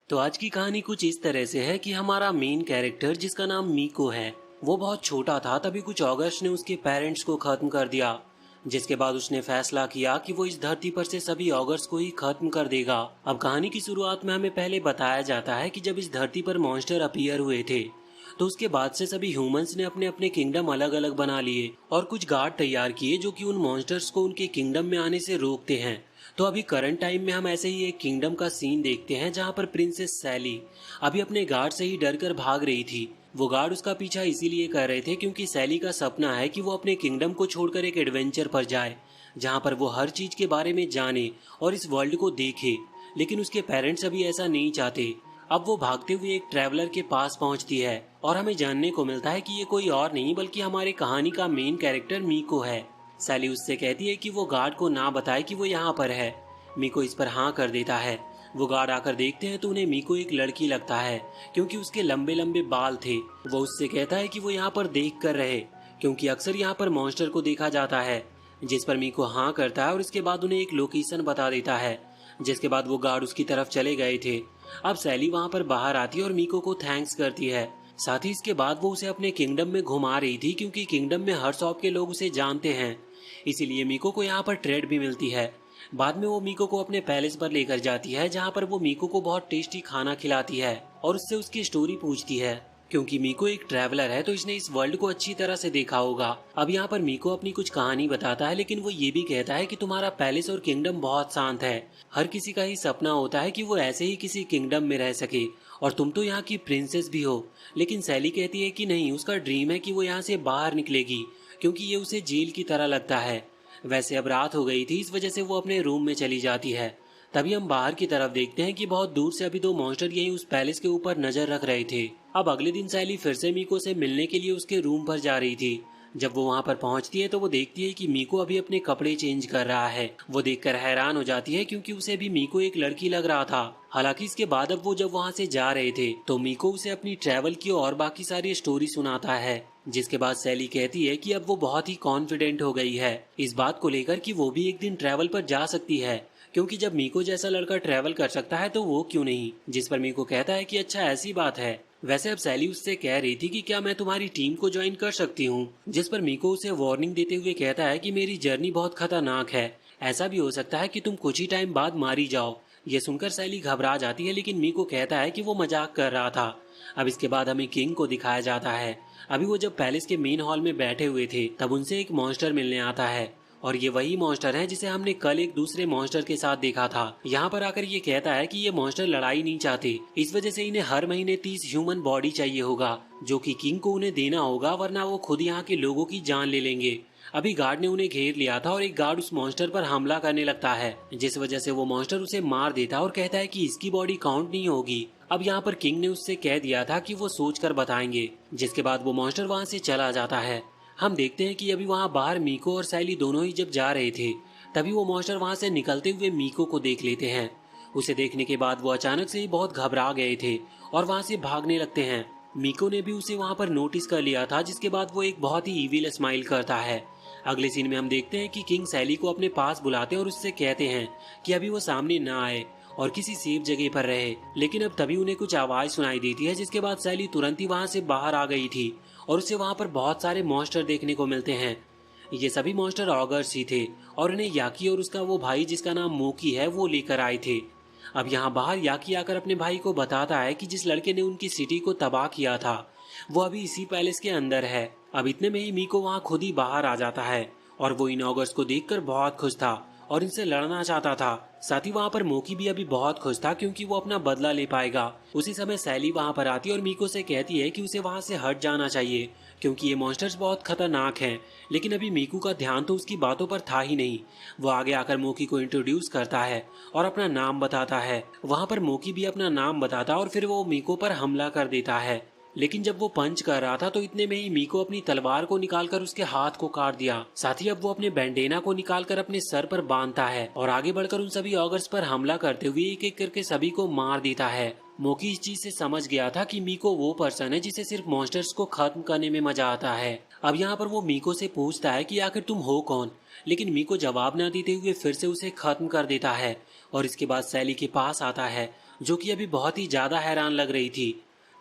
तो आज की कहानी कुछ इस तरह से है कि हमारा मेन कैरेक्टर जिसका नाम मीको है, वो बहुत छोटा था तभी कुछ ऑगस्ट ने उसके पेरेंट्स को खत्म कर दिया। जिसके बाद उसने फैसला किया कि वो इस धरती पर से सभी ऑगस्ट को ही खत्म कर देगा। अब कहानी की शुरुआत में हमें पहले बताया जाता है कि जब इस धरती पर मॉन्स्टर अपीयर हुए थे, तो उसके बाद से सभी ह्यूमंस ने अपने अपने किंगडम अलग अलग बना लिए और कुछ गार्ड तैयार किए जो कि उन मॉन्स्टर्स को उनके किंगडम में आने से रोकते हैं। तो अभी करंट टाइम में हम ऐसे ही एक किंगडम का सीन देखते हैं जहां पर प्रिंसेस सैली अभी अपने गार्ड से ही डर कर भाग रही थी। वो गार्ड उसका पीछा इसीलिए कर रहे थे क्योंकि सैली का सपना है कि वो अपने किंगडम को छोड़कर एक एडवेंचर पर जाए जहां पर वो हर चीज के बारे में जाने और इस वर्ल्ड को देखे। लेकिन उसके पेरेंट्स अभी ऐसा नहीं चाहते। अब वो भागते हुए एक ट्रैवलर के पास पहुंचती है और हमें जानने को मिलता है कि ये कोई और नहीं बल्कि हमारे कहानी का मेन कैरेक्टर मीको है। सैली उससे कहती है कि वो गार्ड को ना बताए कि वो यहाँ पर है। मीको इस पर हाँ कर देता है। वो गार्ड आकर देखते हैं तो उन्हें मीको एक लड़की लगता है क्योंकि उसके लंबे लंबे बाल थे। वो उससे कहता है कि वो यहाँ पर देख कर रहे क्योंकि अक्सर यहाँ पर मॉन्स्टर को देखा जाता है। जिस पर मीको हाँ करता है और इसके बाद उन्हें एक लोकेशन बता देता है। जिसके बाद वो गार्ड उसकी तरफ चले गए थे। अब सैली वहां पर बाहर आती है और मीको को थैंक्स करती है। साथ ही इसके बाद वो उसे अपने किंगडम में घुमा रही थी क्योंकि किंगडम में हर शॉप के लोग उसे जानते हैं। इसीलिए मीको को यहाँ पर ट्रेड भी मिलती है। बाद में वो मीको को अपने पैलेस पर लेकर जाती है जहाँ पर वो मीको को बहुत टेस्टी खाना खिलाती है और उससे उसकी स्टोरी पूछती है। क्योंकि मीको एक ट्रैवलर है तो इसने इस वर्ल्ड को अच्छी तरह से देखा होगा। अब यहाँ पर मीको अपनी कुछ कहानी बताता है लेकिन वो ये भी कहता है कि तुम्हारा पैलेस और किंगडम बहुत शांत है। हर किसी का ही सपना होता है कि वो ऐसे ही किसी किंगडम में रह सके और तुम तो यहाँ की प्रिंसेस भी हो। लेकिन सैली कहती है कि नहीं, उसका ड्रीम है कि वो यहाँ से बाहर निकलेगी क्योंकि ये उसे जेल की तरह लगता है। वैसे अब रात हो गई थी, इस वजह से वो अपने रूम में चली जाती है। तभी हम बाहर की तरफ देखते हैं कि बहुत दूर से अभी दो मॉन्स्टर यही उस पैलेस के ऊपर नजर रख रहे थे। अब अगले दिन सैली फिर से मीको से मिलने के लिए उसके रूम पर जा रही थी। जब वो वहां पर पहुंचती है तो वो देखती है कि मीको अभी अपने कपड़े चेंज कर रहा है। वो देखकर हैरान हो जाती है क्योंकि उसे भी मीको एक लड़की लग रहा था। हालांकि इसके बाद अब वो जब वहां से जा रहे थे तो मीको उसे अपनी ट्रैवल की और बाकी सारी स्टोरी सुनाता है। जिसके बाद सैली कहती है कि अब वो बहुत ही कॉन्फिडेंट हो गई है इस बात को लेकर कि वो भी एक दिन ट्रैवल पर जा सकती है क्योंकि जब मीको जैसा लड़का ट्रैवल कर सकता है तो वो क्यों नहीं। जिस पर मीको कहता है कि अच्छा ऐसी बात है। वैसे अब सैली उससे कह रही थी कि क्या मैं तुम्हारी टीम को ज्वाइन कर सकती हूँ। जिस पर मीको उसे वार्निंग देते हुए कहता है कि मेरी जर्नी बहुत खतरनाक है, ऐसा भी हो सकता है कि तुम कुछ ही टाइम बाद मारी जाओ। ये सुनकर सैली घबरा जाती है लेकिन मीको कहता है कि वो मजाक कर रहा था। अब इसके बाद हमें किंग को दिखाया जाता है। अभी वो जब पैलेस के मेन हॉल में बैठे हुए थे तब उनसे एक मॉन्स्टर मिलने आता है और ये वही मॉन्स्टर है जिसे हमने कल एक दूसरे मॉन्स्टर के साथ देखा था। यहाँ पर आकर ये कहता है कि ये मॉन्स्टर लड़ाई नहीं चाहते, इस वजह से इन्हें हर महीने 30 ह्यूमन बॉडी चाहिए होगा जो कि किंग को उन्हें देना होगा, वरना वो खुद यहाँ के लोगों की जान ले लेंगे। अभी गार्ड ने उन्हें घेर लिया था और एक गार्ड उस मॉन्स्टर पर हमला करने लगता है जिस वजह से वो मॉन्स्टर उसे मार देता और कहता है कि इसकी बॉडी काउंट नहीं होगी। अब यहाँ पर किंग ने उससे कह दिया था कि वो सोच कर बताएंगे। जिसके बाद वो मॉन्स्टर वहाँ से चला जाता है। हम देखते हैं कि अभी वहाँ बाहर मीको और सैली दोनों ही जब जा रहे थे तभी वो मॉन्स्टर वहाँ से निकलते हुए मीको को देख लेते हैं। उसे देखने के बाद वो अचानक से ही बहुत घबरा गए थे और वहाँ से भागने लगते हैं। मीको ने भी उसे वहाँ पर नोटिस कर लिया था जिसके बाद वो एक बहुत ही इविल स्माइल करता है। अगले सीन में हम देखते हैं कि किंग सैली को अपने पास बुलाते हैं और उससे कहते हैं कि अभी वो सामने ना आए और किसी सेफ जगह पर रहे। लेकिन अब तभी उन्हें कुछ आवाज सुनाई देती है जिसके बाद सैली तुरंत ही वहां से बाहर आ गई थी और उसे वहां पर बहुत सारे मॉन्स्टर देखने को मिलते हैं। ये सभी मॉन्स्टर ऑगर्स ही थे और उन्हें याकी और उसका वो भाई जिसका नाम मोकी है वो लेकर आए थे। अब यहाँ बाहर याकी आकर अपने भाई को बताता है कि जिस लड़के ने उनकी सिटी को तबाह किया था वो अभी इसी पैलेस के अंदर है। अब इतने में ही मीको वहाँ खुद ही बाहर आ जाता है और वो इन ऑगर्स को देखकर बहुत खुश था और इनसे लड़ना चाहता था। साथ ही वहाँ पर मोकी भी अभी बहुत खुश था क्योंकि वो अपना बदला ले पाएगा। उसी समय सैली वहाँ पर आती है और मीको से कहती है कि उसे वहाँ से हट जाना चाहिए क्योंकि ये मॉन्स्टर्स बहुत खतरनाक हैं। लेकिन अभी मीकू का ध्यान तो उसकी बातों पर था ही नहीं। वो आगे आकर मोकी को इंट्रोड्यूस करता है और अपना नाम बताता है। वहाँ पर मोकी भी अपना नाम बताता और फिर वो मीको पर हमला कर देता है। लेकिन जब वो पंच कर रहा था तो इतने में ही मीको अपनी तलवार को निकालकर उसके हाथ को काट दिया। साथ ही अब वो अपने बैंडेना को निकालकर अपने सर पर बांधता है और आगे बढ़कर उन सभी ऑगर्स पर हमला करते हुए एक एक करके सभी को मार देता है। मोकी इस चीज से समझ गया था कि मीको वो पर्सन है जिसे सिर्फ मॉन्स्टर्स को खत्म करने में मजा आता है। अब यहाँ पर वो मीको से पूछता है कि आखिर तुम हो कौन, लेकिन मीको जवाब न देते हुए फिर से उसे खत्म कर देता है और इसके बाद सैली के पास आता है जो कि अभी बहुत ही ज्यादा हैरान लग रही थी।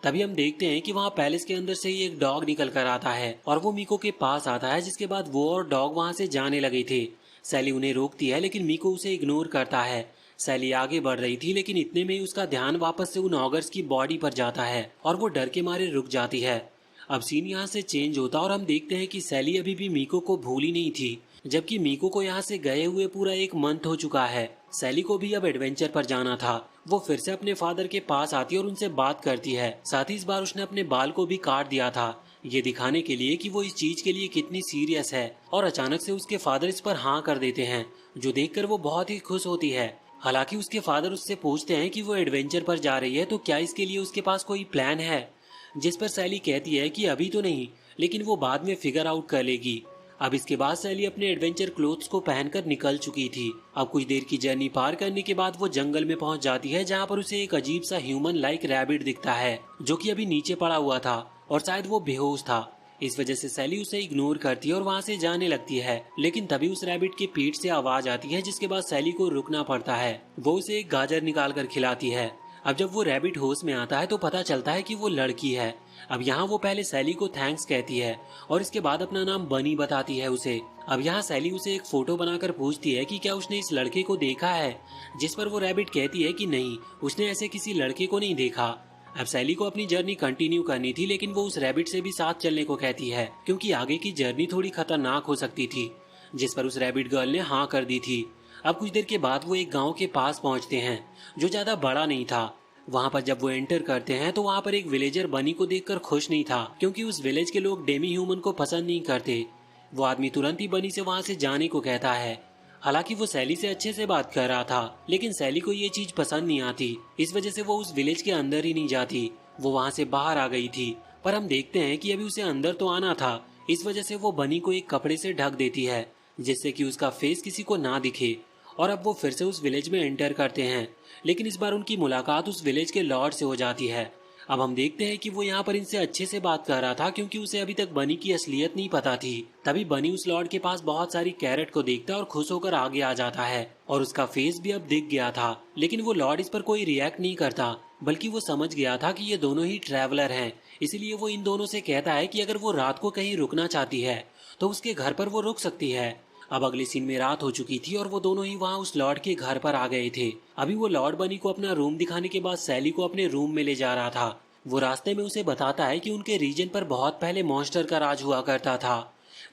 तभी हम देखते हैं कि वहाँ पैलेस के अंदर से ही एक डॉग निकल कर आता है और वो मीको के पास आता है, जिसके बाद वो और डॉग वहाँ से जाने लगे थे। सैली उन्हें रोकती है लेकिन मीको उसे इग्नोर करता है। सैली आगे बढ़ रही थी लेकिन इतने में ही उसका ध्यान वापस से उन ऑगर्स की बॉडी पर जाता है और वो डर के मारे रुक जाती है। अब सीन यहाँ से चेंज होता और हम देखते हैं कि सैली अभी भी मीको को भूली नहीं थी, जबकि मीको को यहाँ से गए हुए पूरा एक मंथ हो चुका है। सैली को भी अब एडवेंचर पर जाना था। वो फिर से अपने फादर के पास आती है और उनसे बात करती है। साथ ही इस बार उसने अपने बाल को भी काट दिया था, ये दिखाने के लिए कि वो इस चीज के लिए कितनी सीरियस है। और अचानक से उसके फादर इस पर हाँ कर देते हैं, जो देखकर वो बहुत ही खुश होती है। हालांकि उसके फादर उससे पूछते हैं कि वो एडवेंचर पर जा रही है तो क्या इसके लिए उसके पास कोई प्लान है, जिस पर सैली कहती है कि अभी तो नहीं, लेकिन वो बाद में फिगर आउट कर लेगी। अब इसके बाद सैली अपने एडवेंचर क्लोथ्स को पहनकर निकल चुकी थी। अब कुछ देर की जर्नी पार करने के बाद वो जंगल में पहुंच जाती है, जहां पर उसे एक अजीब सा ह्यूमन लाइक रैबिट दिखता है, जो कि अभी नीचे पड़ा हुआ था और शायद वो बेहोश था। इस वजह से सैली उसे इग्नोर करती है और वहां से जाने लगती है। लेकिन तभी उस रैबिट के पेट से आवाज आती है, जिसके बाद सैली को रुकना पड़ता है। वो उसे एक गाजर निकाल कर खिलाती है। अब जब वो रैबिट होश में आता है तो पता चलता है कि वो लड़की है। अब यहाँ वो पहले सैली को थैंक्स कहती है और इसके बाद अपना नाम बनी बताती है उसे। अब यहाँ सैली उसे एक फोटो बनाकर पूछती है कि क्या उसने इस लड़के को देखा है, जिस पर वो रैबिट कहती है कि नहीं, उसने ऐसे किसी लड़के को नहीं देखा। अब सैली को अपनी जर्नी कंटिन्यू करनी थी, लेकिन वो उस रैबिट से भी साथ चलने को कहती है, क्योंकि आगे की जर्नी थोड़ी खतरनाक हो सकती थी, जिस पर उस रैबिट गर्ल ने हाँ कर दी थी। अब कुछ देर के बाद वो एक गांव के पास पहुंचते हैं, जो ज्यादा बड़ा नहीं था। वहां पर जब वो एंटर करते हैं तो वहां पर एक विलेजर बनी को देखकर खुश नहीं था, क्योंकि उस विलेज के लोग डेमी ह्यूमन को पसंद नहीं करते। वो आदमी तुरंत ही बनी से वहां से जाने को कहता है। हालांकि वो सैली से अच्छे से बात कर रहा था, लेकिन सैली को ये चीज पसंद नहीं आती। इस वजह से वो उस विलेज के अंदर ही नहीं जाती, वो वहां से बाहर आ गई थी। पर हम देखते हैं कि अभी उसे अंदर तो आना था, इस वजह से वो बनी को एक कपड़े से ढक देती है, जिससे कि उसका फेस किसी को ना दिखे। और अब वो फिर से उस विलेज में एंटर करते हैं, लेकिन इस बार उनकी मुलाकात उस विलेज के लॉर्ड से हो जाती है। अब हम देखते हैं कि वो यहाँ पर इनसे अच्छे से बात कर रहा था, क्योंकि उसे अभी तक बनी की असलियत नहीं पता थी। तभी बनी उस लॉर्ड के पास बहुत सारी कैरेट को देखता है और खुश होकर आगे आ जाता है, और उसका फेस भी अब दिख गया था। लेकिन वो लॉर्ड इस पर कोई रिएक्ट नहीं करता, बल्कि वो समझ गया था कि ये दोनों ही ट्रैवलर हैं। इसलिए वो इन दोनों से कहता है कि अगर वो रात को कहीं रुकना चाहती है तो उसके घर पर वो रुक सकती है। अब अगले सीन में रात हो चुकी थी और वो दोनों ही वहाँ उस लॉर्ड के घर पर आ गए थे। अभी वो लॉर्ड बनी को अपना रूम दिखाने के बाद सैली को अपने रूम में ले जा रहा था। वो रास्ते में उसे बताता है कि उनके रीजन पर बहुत पहले मॉन्स्टर का राज हुआ करता था।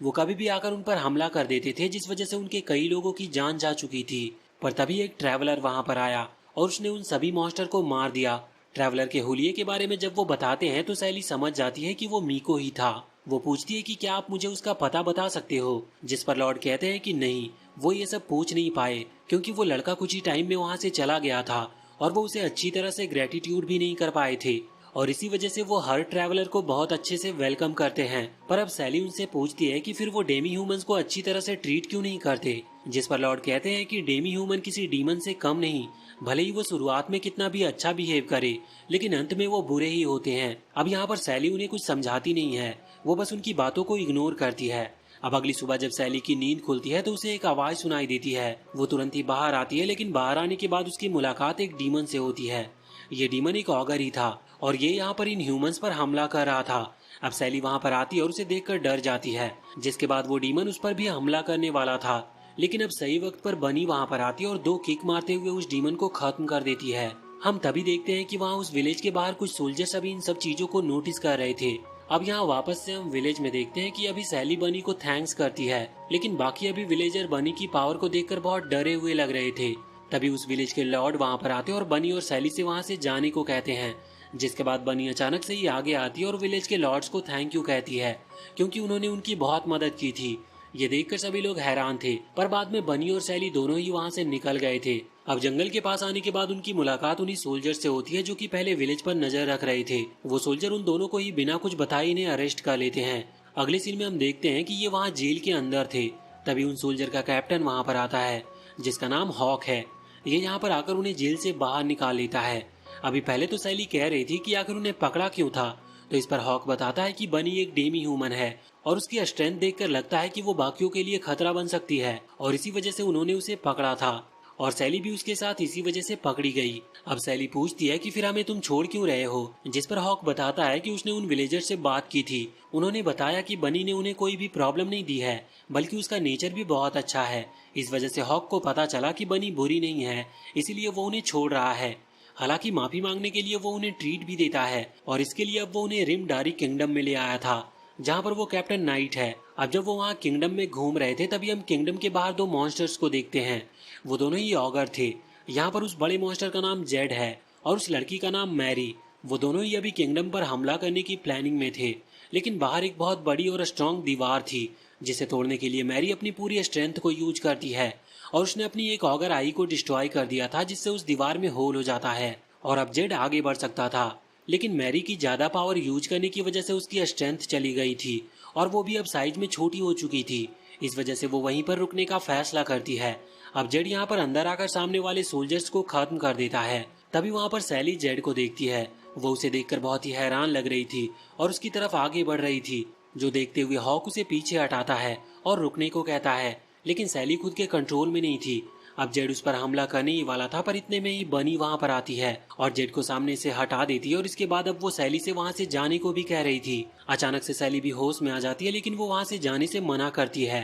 वो कभी भी आकर उन पर हमला कर देते थे, जिस वजह से उनके कई लोगों की जान जा चुकी थी। पर तभी एक ट्रैवलर वहां पर आया और उसने उन सभी मॉन्स्टर को मार दिया। ट्रैवलर के हुलिये के बारे में जब वो बताते हैं तो सैली समझ जाती है कि वो मीको ही था। वो पूछती है कि क्या आप मुझे उसका पता बता सकते हो, जिस पर लॉर्ड कहते हैं कि नहीं, वो ये सब पूछ नहीं पाए, क्योंकि वो लड़का कुछ ही टाइम में वहां से चला गया था और वो उसे अच्छी तरह से ग्रेटिट्यूड भी नहीं कर पाए थे, और इसी वजह से वो हर ट्रैवलर को बहुत अच्छे से वेलकम करते हैं। पर अब सैली उनसे पूछती है कि फिर वो डेमी ह्यूमंस को अच्छी तरह से ट्रीट क्यों नहीं करते, जिस पर लॉर्ड कहते हैं कि डेमी ह्यूमन किसी डीमन से कम नहीं। भले ही वो शुरुआत में कितना भी अच्छा बिहेव करे, लेकिन अंत में वो बुरे ही होते हैं। अब यहाँ पर सैली उन्हें कुछ समझाती नहीं है, वो बस उनकी बातों को इग्नोर करती है। अब अगली सुबह जब सैली की नींद खुलती है तो उसे एक आवाज सुनाई देती है। वो तुरंत ही बाहर आती है, लेकिन बाहर आने के बाद उसकी मुलाकात एक डीमन से होती है। ये डीमन एक ऑगर ही था और ये यहाँ पर इन ह्यूमंस पर हमला कर रहा था। अब सैली वहाँ पर आती है और उसे देखकर डर जाती है, जिसके बाद वो डीमन उस पर भी हमला करने वाला था। लेकिन अब सही वक्त पर बनी वहाँ पर आती है और 2 किक मारते हुए उस डीमन को खत्म कर देती है। हम तभी देखते हैं कि वहाँ उस विलेज के बाहर कुछ सोल्जर्स अभी इन सब चीजों को नोटिस कर रहे थे। अब यहाँ वापस से हम विलेज में देखते हैं कि अभी सैली बनी को थैंक्स करती है, लेकिन बाकी अभी विलेजर बनी की पावर को देखकर बहुत डरे हुए लग रहे थे। तभी उस विलेज के लॉर्ड वहाँ पर आते और बनी और सैली से वहाँ से जाने को कहते हैं, जिसके बाद बनी अचानक से ही आगे आती है और विलेज के लॉर्ड्स को थैंक यू कहती है, क्योंकि उन्होंने उनकी बहुत मदद की थी। ये देखकर सभी लोग हैरान थे, पर बाद में बनी और सैली दोनों ही वहाँ से निकल गए थे। अब जंगल के पास आने के बाद उनकी मुलाकात उन्हीं सोल्जर से होती है, जो कि पहले विलेज पर नजर रख रहे थे। वो सोल्जर उन दोनों को ही बिना कुछ बताए इन्हें अरेस्ट कर लेते हैं। अगले सीन में हम देखते हैं कि ये वहाँ जेल के अंदर थे। तभी उन सोल्जर का कैप्टन वहाँ पर आता है, जिसका नाम हॉक है। ये यहाँ पर आकर उन्हें जेल से बाहर निकाल लेता है। अभी पहले तो सैली कह रही थी कि आखिर उन्हें पकड़ा क्यों था, तो इस पर हॉक बताता है कि बनी एक डेमी ह्यूमन है और उसकी स्ट्रेंथ देखकर लगता है कि वो बाकियों के लिए खतरा बन सकती है, और इसी वजह से उन्होंने उसे पकड़ा था। और सैली भी उसके साथ इसी वजह से पकड़ी गई। अब सैली पूछती है कि फिर हमें तुम छोड़ क्यों रहे हो, जिस पर हॉक बताता है कि उसने उन विलेजर से बात की थी। उन्होंने बताया कि बनी ने उन्हें कोई भी प्रॉब्लम नहीं दी है, बल्कि उसका नेचर भी बहुत अच्छा है। इस वजह से हॉक को पता चला कि बनी बुरी नहीं है, इसीलिए वो उन्हें छोड़ रहा है। हालांकि माफी मांगने के लिए वो उन्हें ट्रीट भी देता है, और इसके लिए अब वो उन्हें रिम डारी किंगडम में ले आया था, जहाँ पर वो कैप्टन नाइट है। अब जब वो वहाँ किंगडम में घूम रहे थे, तभी हम किंगडम के बाहर दो मॉन्स्टर्स को देखते हैं। वो दोनों ही ऑगर थे। यहाँ पर उस बड़े मॉन्स्टर का नाम जेड है और उस लड़की का नाम मैरी। वो दोनों ही अभी किंगडम पर हमला करने की प्लानिंग में थे, लेकिन बाहर एक बहुत बड़ी और स्ट्रॉन्ग दीवार थी, जिसे तोड़ने के लिए मैरी अपनी पूरी स्ट्रेंथ को यूज करती है, और उसने अपनी एक ऑगर आई को डिस्ट्रॉय कर दिया था, जिससे उस दीवार में होल हो जाता है और अब जेड आगे बढ़ सकता था। लेकिन मैरी की ज्यादा पावर यूज करने की वजह से उसकी स्ट्रेंथ चली गई थी, और वो भी अब साइज में छोटी हो चुकी थी। इस वजह से वो वहीं पर रुकने का फैसला करती है। अब जेड यहाँ पर अंदर आकर सामने वाले सोल्जर्स को खत्म कर देता है। तभी वहाँ पर सैली जेड को देखती है। वो उसे देखकर बहुत ही हैरान लग रही थी और उसकी तरफ आगे बढ़ रही थी, जो देखते हुए हॉक उसे पीछे हटाता है और रुकने को कहता है, लेकिन सैली खुद के कंट्रोल में नहीं थी। अब जेड उस पर हमला करने ही वाला था, पर इतने में ही बनी वहाँ पर आती है और जेड को सामने से हटा देती है, और इसके बाद अब वो सैली से वहाँ से जाने को भी कह रही थी। अचानक से सैली भी होश में आ जाती है, लेकिन वो वहाँ से जाने से मना करती है।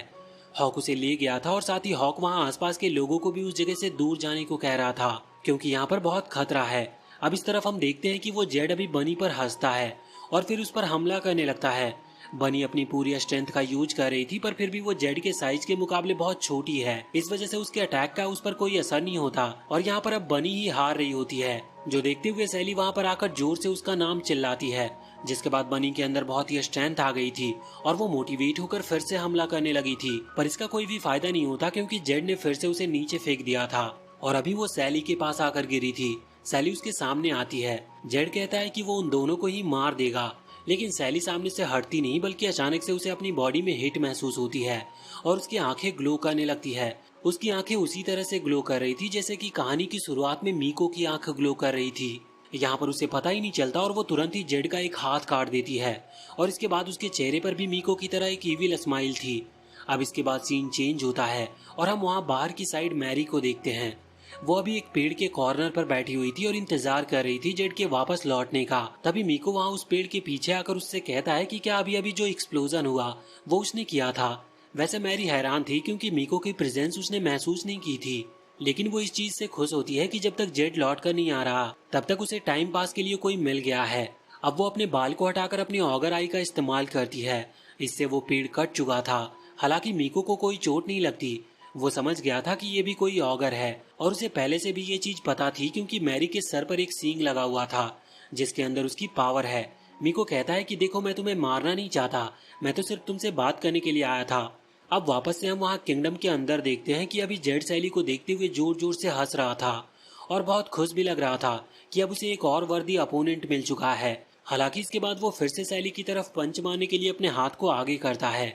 हॉक उसे ले गया था और साथ ही हॉक वहाँ आसपास के लोगों को भी उस जगह से दूर जाने को कह रहा था, क्योंकि यहाँ पर बहुत खतरा है। अब इस तरफ हम देखते हैं कि वो जेड अभी बनी पर हंसता है और फिर उस पर हमला करने लगता है। बनी अपनी पूरी स्ट्रेंथ का यूज कर रही थी, पर फिर भी वो जेड के साइज के मुकाबले बहुत छोटी है। इस वजह से उसके अटैक का उस पर कोई असर नहीं होता और यहाँ पर अब बनी ही हार रही होती है, जो देखते हुए सैली वहाँ पर आकर जोर से उसका नाम चिल्लाती है। जिसके बाद बनी के अंदर बहुत ही स्ट्रेंथ आ गई थी और वो मोटिवेट होकर फिर से हमला करने लगी थी, पर इसका कोई भी फायदा नहीं होता, क्योंकि जेड ने फिर से उसे नीचे फेंक दिया था और अभी वो सैली के पास आकर गिरी थी। सैली उसके सामने आती है। जेड कहता है कि वो उन दोनों को ही मार देगा, लेकिन सैली सामने से हटती नहीं, बल्कि अचानक से उसे अपनी बॉडी में हिट महसूस होती है और उसकी आंखें ग्लो करने लगती है। उसकी आंखें उसी तरह से ग्लो कर रही थी जैसे कि कहानी की शुरुआत में मीको की आंख ग्लो कर रही थी। यहाँ पर उसे पता ही नहीं चलता और वो तुरंत ही जेड का एक हाथ काट देती है, और इसके बाद उसके चेहरे पर भी मीको की तरह एक ईविल स्माइल थी। अब इसके बाद सीन चेंज होता है और हम वहाँ बाहर की साइड मैरी को देखते हैं। वो अभी एक पेड़ के कॉर्नर पर बैठी हुई थी और इंतजार कर रही थी जेड के वापस लौटने का। तभी मीको वहाँ उस पेड़ के पीछे आकर उससे कहता है कि क्या अभी अभी जो एक्सप्लोजन हुआ वो उसने किया था। वैसे मैरी हैरान थी, क्योंकि मीको की प्रेजेंस उसने महसूस नहीं की थी, लेकिन वो इस चीज से खुश होती है कि जब तक जेड लौट कर नहीं आ रहा तब तक उसे टाइम पास के लिए कोई मिल गया है। अब वो अपने बाल को हटाकर अपनी ऑगर आई का इस्तेमाल करती है। इससे वो पेड़ कट चुका था। हालांकि मीको को कोई चोट नहीं लगती। वो समझ गया था कि ये भी कोई ऑगर है, और उसे पहले से भी ये चीज पता थी, क्योंकि मैरी के सर पर एक सींग लगा हुआ था जिसके अंदर उसकी पावर है। मीको कहता है कि देखो, मैं तुम्हें मारना नहीं चाहता, मैं तो सिर्फ तुमसे बात करने के लिए आया था। अब वापस से हम वहाँ किंगडम के अंदर देखते हैं कि अभी जेड सैली को देखते हुए जोर जोर से हंस रहा था और बहुत खुश भी लग रहा था कि अब उसे एक और वर्दी अपोनेंट मिल चुका है। हालांकि इसके बाद वो फिर से सैली की तरफ पंच मारने के लिए अपने हाथ को आगे करता है,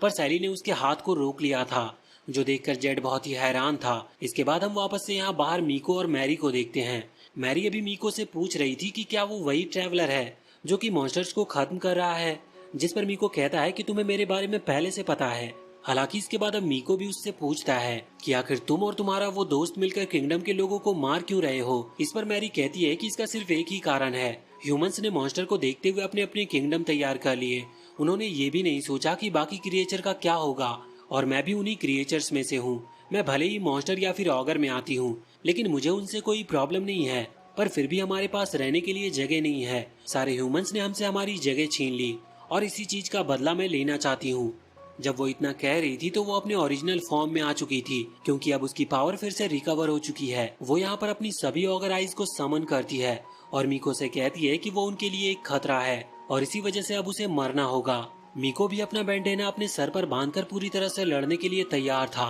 पर सैली ने उसके हाथ को रोक लिया था, जो देखकर जेड बहुत ही हैरान था। इसके बाद हम वापस से यहाँ बाहर मीको और मैरी को देखते हैं। मैरी अभी मीको से पूछ रही थी कि क्या वो वही ट्रैवलर है जो कि मॉन्स्टर्स को खत्म कर रहा है, जिस पर मीको कहता है कि तुम्हें मेरे बारे में पहले से पता है। हालांकि इसके बाद अब मीको भी उससे पूछता है कि आखिर तुम और तुम्हारा वो दोस्त मिलकर किंगडम के लोगों को मार क्यों रहे हो। इस पर मैरी कहती है कि इसका सिर्फ एक ही कारण है, ह्यूमंस ने मॉन्स्टर को देखते हुए अपने अपने किंगडम तैयार कर लिए। उन्होंने ये भी नहीं सोचा कि बाकी क्रिएचर का क्या होगा, और मैं भी उन्हीं क्रिएचर्स में से हूँ। मैं भले ही मॉन्स्टर या फिर ऑगर में आती हूँ, लेकिन मुझे उनसे कोई प्रॉब्लम नहीं है, पर फिर भी हमारे पास रहने के लिए जगह नहीं है। सारे ह्यूमंस ने हमसे हमारी जगह छीन ली और इसी चीज का बदला मैं लेना चाहती हूँ। जब वो इतना कह रही थी तो वो अपने ओरिजिनल फॉर्म में आ चुकी थी, क्योंकि अब उसकी पावर फिर से रिकवर हो चुकी है। वो यहाँ पर अपनी सभी ऑगर आइज को समन करती है और मीको से कहती है कि वो उनके लिए एक खतरा है और इसी वजह से अब उसे मरना होगा। मीको भी अपना बैंडेना अपने सर पर बांधकर पूरी तरह से लड़ने के लिए तैयार था।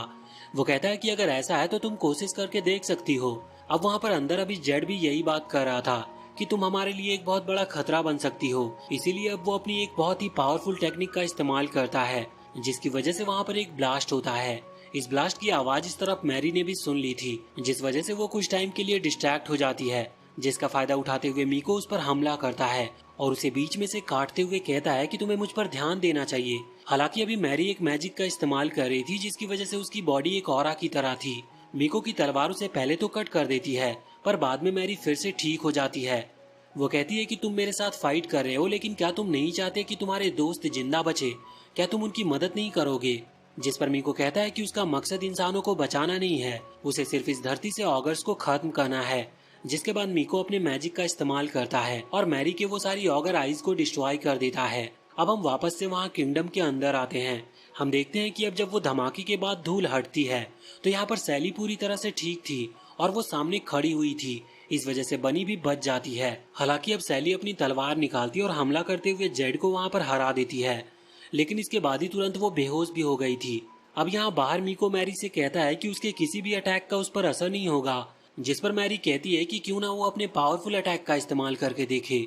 वो कहता है कि अगर ऐसा है तो तुम कोशिश करके देख सकती हो। अब वहाँ पर अंदर अभी जेड भी यही बात कर रहा था कि तुम हमारे लिए एक बहुत बड़ा खतरा बन सकती हो। इसीलिए अब वो अपनी एक बहुत ही पावरफुल टेक्निक का इस्तेमाल करता है, जिसकी वजह से वहाँ पर एक ब्लास्ट होता है। इस ब्लास्ट की आवाज इस तरफ मैरी ने भी सुन ली थी, जिस वजह से वो कुछ टाइम के लिए डिस्ट्रैक्ट हो जाती है, जिसका फायदा उठाते हुए मीको उस पर हमला करता है और उसे बीच में से काटते हुए कहता है कि तुम्हें मुझ पर ध्यान देना चाहिए। हालांकि अभी मैरी एक मैजिक का इस्तेमाल कर रही थी, जिसकी वजह से उसकी बॉडी एक ऑरा की तरह थी। मीको की तलवार उसे पहले तो कट कर देती है, पर बाद में मैरी फिर से ठीक हो जाती है। वो कहती है कि तुम मेरे साथ फाइट कर रहे हो, लेकिन क्या तुम नहीं चाहते कि तुम्हारे दोस्त जिंदा बचे? क्या तुम उनकी मदद नहीं करोगे? जिस पर मीको कहता है कि उसका मकसद इंसानों को बचाना नहीं है, उसे सिर्फ इस धरती से ऑगर्स को खत्म करना है। जिसके बाद मीको अपने मैजिक का इस्तेमाल करता है और मैरी के वो सारी ऑगर आइज को डिस्ट्रॉय कर देता है। अब हम वापस से वहाँ किंगडम के अंदर आते हैं। हम देखते हैं कि अब जब वो धमाके के बाद धूल हटती है तो यहाँ पर सैली पूरी तरह से ठीक थी और वो सामने खड़ी हुई थी। इस वजह से बनी भी बच जाती है। हालांकि अब सैली अपनी तलवार निकालती है और हमला करते हुए जेड को वहाँ पर हरा देती है, लेकिन इसके बाद ही तुरंत वो बेहोश भी हो गई थी। अब यहाँ बाहर मीको मैरी से कहता है कि उसके किसी भी अटैक का उस पर असर नहीं होगा, जिस पर मैरी कहती है कि क्यों ना वो अपने पावरफुल अटैक का इस्तेमाल करके देखे।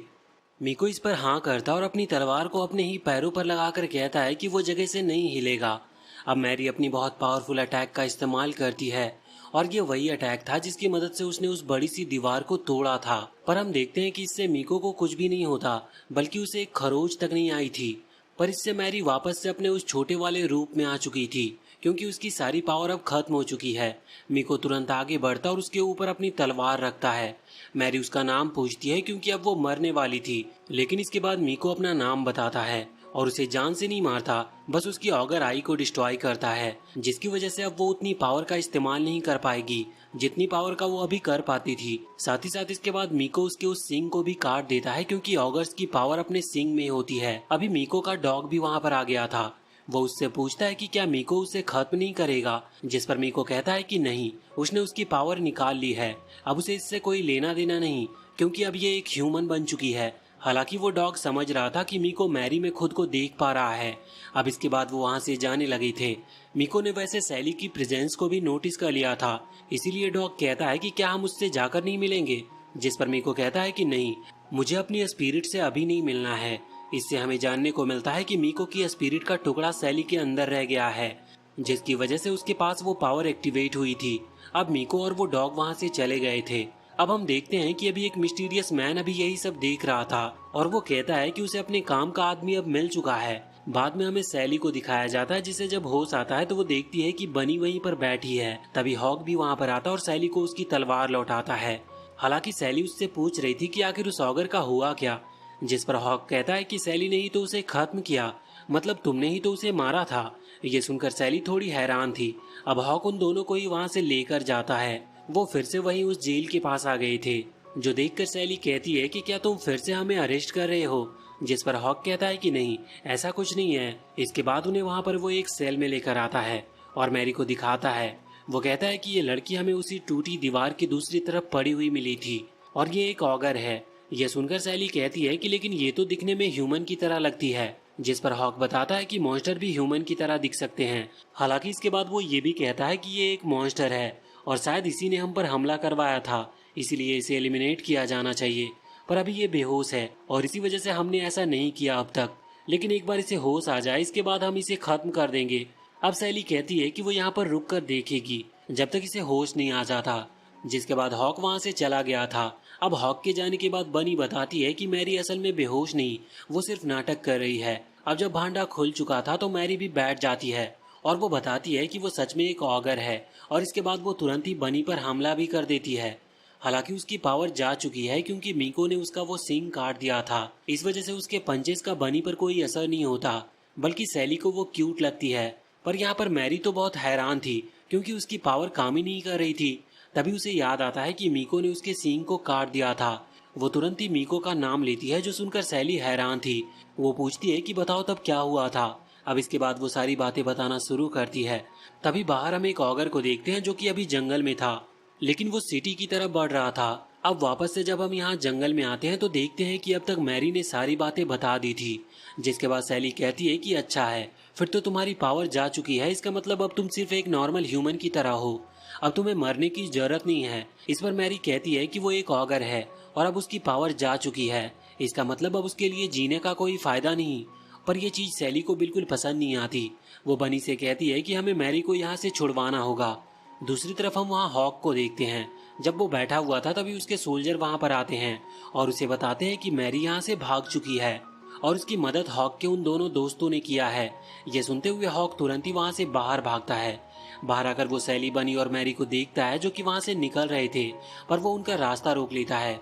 मीको इस पर हाँ करता और अपनी तलवार को अपने ही पैरों पर लगाकर कहता है कि वो जगह से नहीं हिलेगा। अब मैरी अपनी बहुत पावरफुल अटैक का इस्तेमाल करती है और ये वही अटैक था जिसकी मदद से उसने उस बड़ी सी दीवार को तोड़ा था। पर हम देखते हैं कि इससे मीको को कुछ भी नहीं होता, बल्कि उसे एक खरोच तक नहीं आई थी। पर इससे मैरी वापस से अपने उस छोटे वाले रूप में आ चुकी थी, क्योंकि उसकी सारी पावर अब खत्म हो चुकी है। मीको तुरंत आगे बढ़ता और उसके ऊपर अपनी तलवार रखता है। मैरी उसका नाम पूछती है क्योंकि अब वो मरने वाली थी, लेकिन इसके बाद मीको अपना नाम बताता है और उसे जान से नहीं मारता, बस उसकी ऑगर आई को डिस्ट्रॉय करता है, जिसकी वजह से अब वो उतनी पावर का इस्तेमाल नहीं कर पाएगी जितनी पावर का वो अभी कर पाती थी। साथ ही साथ इसके बाद मीको उसके उस सिंग को भी काट देता है, क्योंकि ऑगर्स की पावर अपने सिंग में होती है। अभी मीको का डॉग भी वहाँ पर आ गया था। वो उससे पूछता है कि क्या मीको उसे खत्म नहीं करेगा, जिस पर मीको कहता है कि नहीं, उसने उसकी पावर निकाल ली है, अब उसे इससे कोई लेना देना नहीं, क्योंकि अब ये एक ह्यूमन बन चुकी है। हालांकि वो डॉग समझ रहा था कि मीको मैरी में खुद को देख पा रहा है। अब इसके बाद वो वहाँ से जाने लगे थे। मीको ने वैसे सैली की प्रेजेंस को भी नोटिस कर लिया था, इसीलिए डॉग कहता है कि क्या हम उससे जाकर नहीं मिलेंगे, जिस पर मीको कहता है कि नहीं, मुझे अपनी स्पिरिट से अभी नहीं मिलना है। इससे हमें जानने को मिलता है कि मीको की स्पिरिट का टुकड़ा सैली के अंदर रह गया है, जिसकी वजह से उसके पास वो पावर एक्टिवेट हुई थी। अब मीको और वो डॉग वहाँ से चले गए थे। अब हम देखते हैं कि अभी एक मिस्टीरियस मैन अभी यही सब देख रहा था और वो कहता है कि उसे अपने काम का आदमी अब मिल चुका है। बाद में हमें सैली को दिखाया जाता है, जिसे जब होश आता है तो वो देखती है कि बनी वहीं पर बैठी है। तभी हॉक भी वहाँ पर आता और सैली को उसकी तलवार लौटाता है। हालांकि सैली उससे पूछ रही थी कि आखिर उस ऑगर का हुआ क्या, जिस पर हॉक कहता है कि सैली ने ही तो उसे खत्म किया, मतलब तुमने ही तो उसे मारा था। ये सुनकर सैली थोड़ी हैरान थी। अब हॉक उन दोनों को ही वहाँ से लेकर जाता है। वो फिर से वहीं उस जेल के पास आ गए थे, जो देखकर सैली कहती है कि क्या तुम फिर से हमें अरेस्ट कर रहे हो, जिस पर हॉक कहता है कि नहीं, ऐसा कुछ नहीं है। इसके बाद उन्हें वहाँ पर वो एक सेल में लेकर आता है और मैरी को दिखाता है। वो कहता है कि ये लड़की हमें उसी टूटी दीवार की दूसरी तरफ पड़ी हुई मिली थी और ये एक ऑगर है। यह सुनकर सैली कहती है कि लेकिन ये तो दिखने में ह्यूमन की तरह लगती है, जिस पर हॉक बताता है कि मॉन्स्टर भी ह्यूमन की तरह दिख सकते हैं। हालांकि इसके बाद वो ये भी कहता है कि ये एक मॉन्स्टर है और शायद इसी ने हम पर हमला करवाया था, इसीलिए इसे एलिमिनेट किया जाना चाहिए। पर अभी ये बेहोश है और इसी वजह से हमने ऐसा नहीं किया अब तक, लेकिन एक बार इसे होश आ जाए इसके बाद हम इसे खत्म कर देंगे। अब सैली कहती है कि वो यहाँ पर रुक कर देखेगी जब तक इसे होश नहीं आ जाता, जिसके बाद हॉक वहाँ से चला गया था। अब हॉक के जाने के बाद बनी बताती है कि मैरी असल में बेहोश नहीं, वो सिर्फ नाटक कर रही है। अब जब भांडा खुल चुका था तो मैरी भी बैठ जाती है और वो बताती है कि वो सच में एक ऑगर है और इसके बाद वो तुरंत ही बनी पर हमला भी कर देती है। हालांकि उसकी पावर जा चुकी है, क्योंकि मीको ने उसका वो सिंग काट दिया था। इस वजह से उसके पंचेस का बनी पर कोई असर नहीं होता, बल्कि सैली को वो क्यूट लगती है। पर यहाँ पर मैरी तो बहुत हैरान थी, क्योंकि उसकी पावर काम ही नहीं कर रही थी। तभी उसे याद आता है कि मीको ने उसके सींग को काट दिया था। वो तुरंत ही मीको का नाम लेती है, जो सुनकर सैली हैरान थी। वो पूछती है कि बताओ तब क्या हुआ था। अब इसके बाद वो सारी बातें बताना शुरू करती है। तभी बाहर हम एक ऑगर को देखते हैं जो कि अभी जंगल में था, लेकिन वो सिटी की तरफ बढ़ रहा था। अब वापस से जब हम यहाँ जंगल में आते हैं तो देखते हैं कि अब तक मैरी ने सारी बातें बता दी थी। जिसके बाद सैली कहती है कि अच्छा है, फिर तो तुम्हारी पावर जा चुकी है, इसका मतलब अब तुम सिर्फ एक नॉर्मल ह्यूमन की तरह हो, अब तुम्हें मरने की जरूरत नहीं है। इस पर मैरी कहती है कि वो एक ऑगर है और अब उसकी पावर जा चुकी है, इसका मतलब अब उसके लिए जीने का कोई फायदा नहीं। पर यह चीज सैली को बिल्कुल पसंद नहीं आती। वो बनी से कहती है कि हमें मैरी को यहाँ से छुड़वाना होगा। दूसरी तरफ हम वहाँ हॉक को देखते हैं। जब वो बैठा हुआ था तभी उसके सोल्जर वहाँ पर आते हैं और उसे बताते हैं कि मैरी यहाँ से भाग चुकी है। और उसकी मदद हॉक के उन दोनों दोस्तों ने किया है। ये सुनते हुए हॉक तुरंत ही वहां से बाहर भागता है। बाहर आकर वो सैली, बनी और मैरी को देखता है जो कि वहां से निकल रहे थे, पर वो उनका रास्ता रोक लेता है।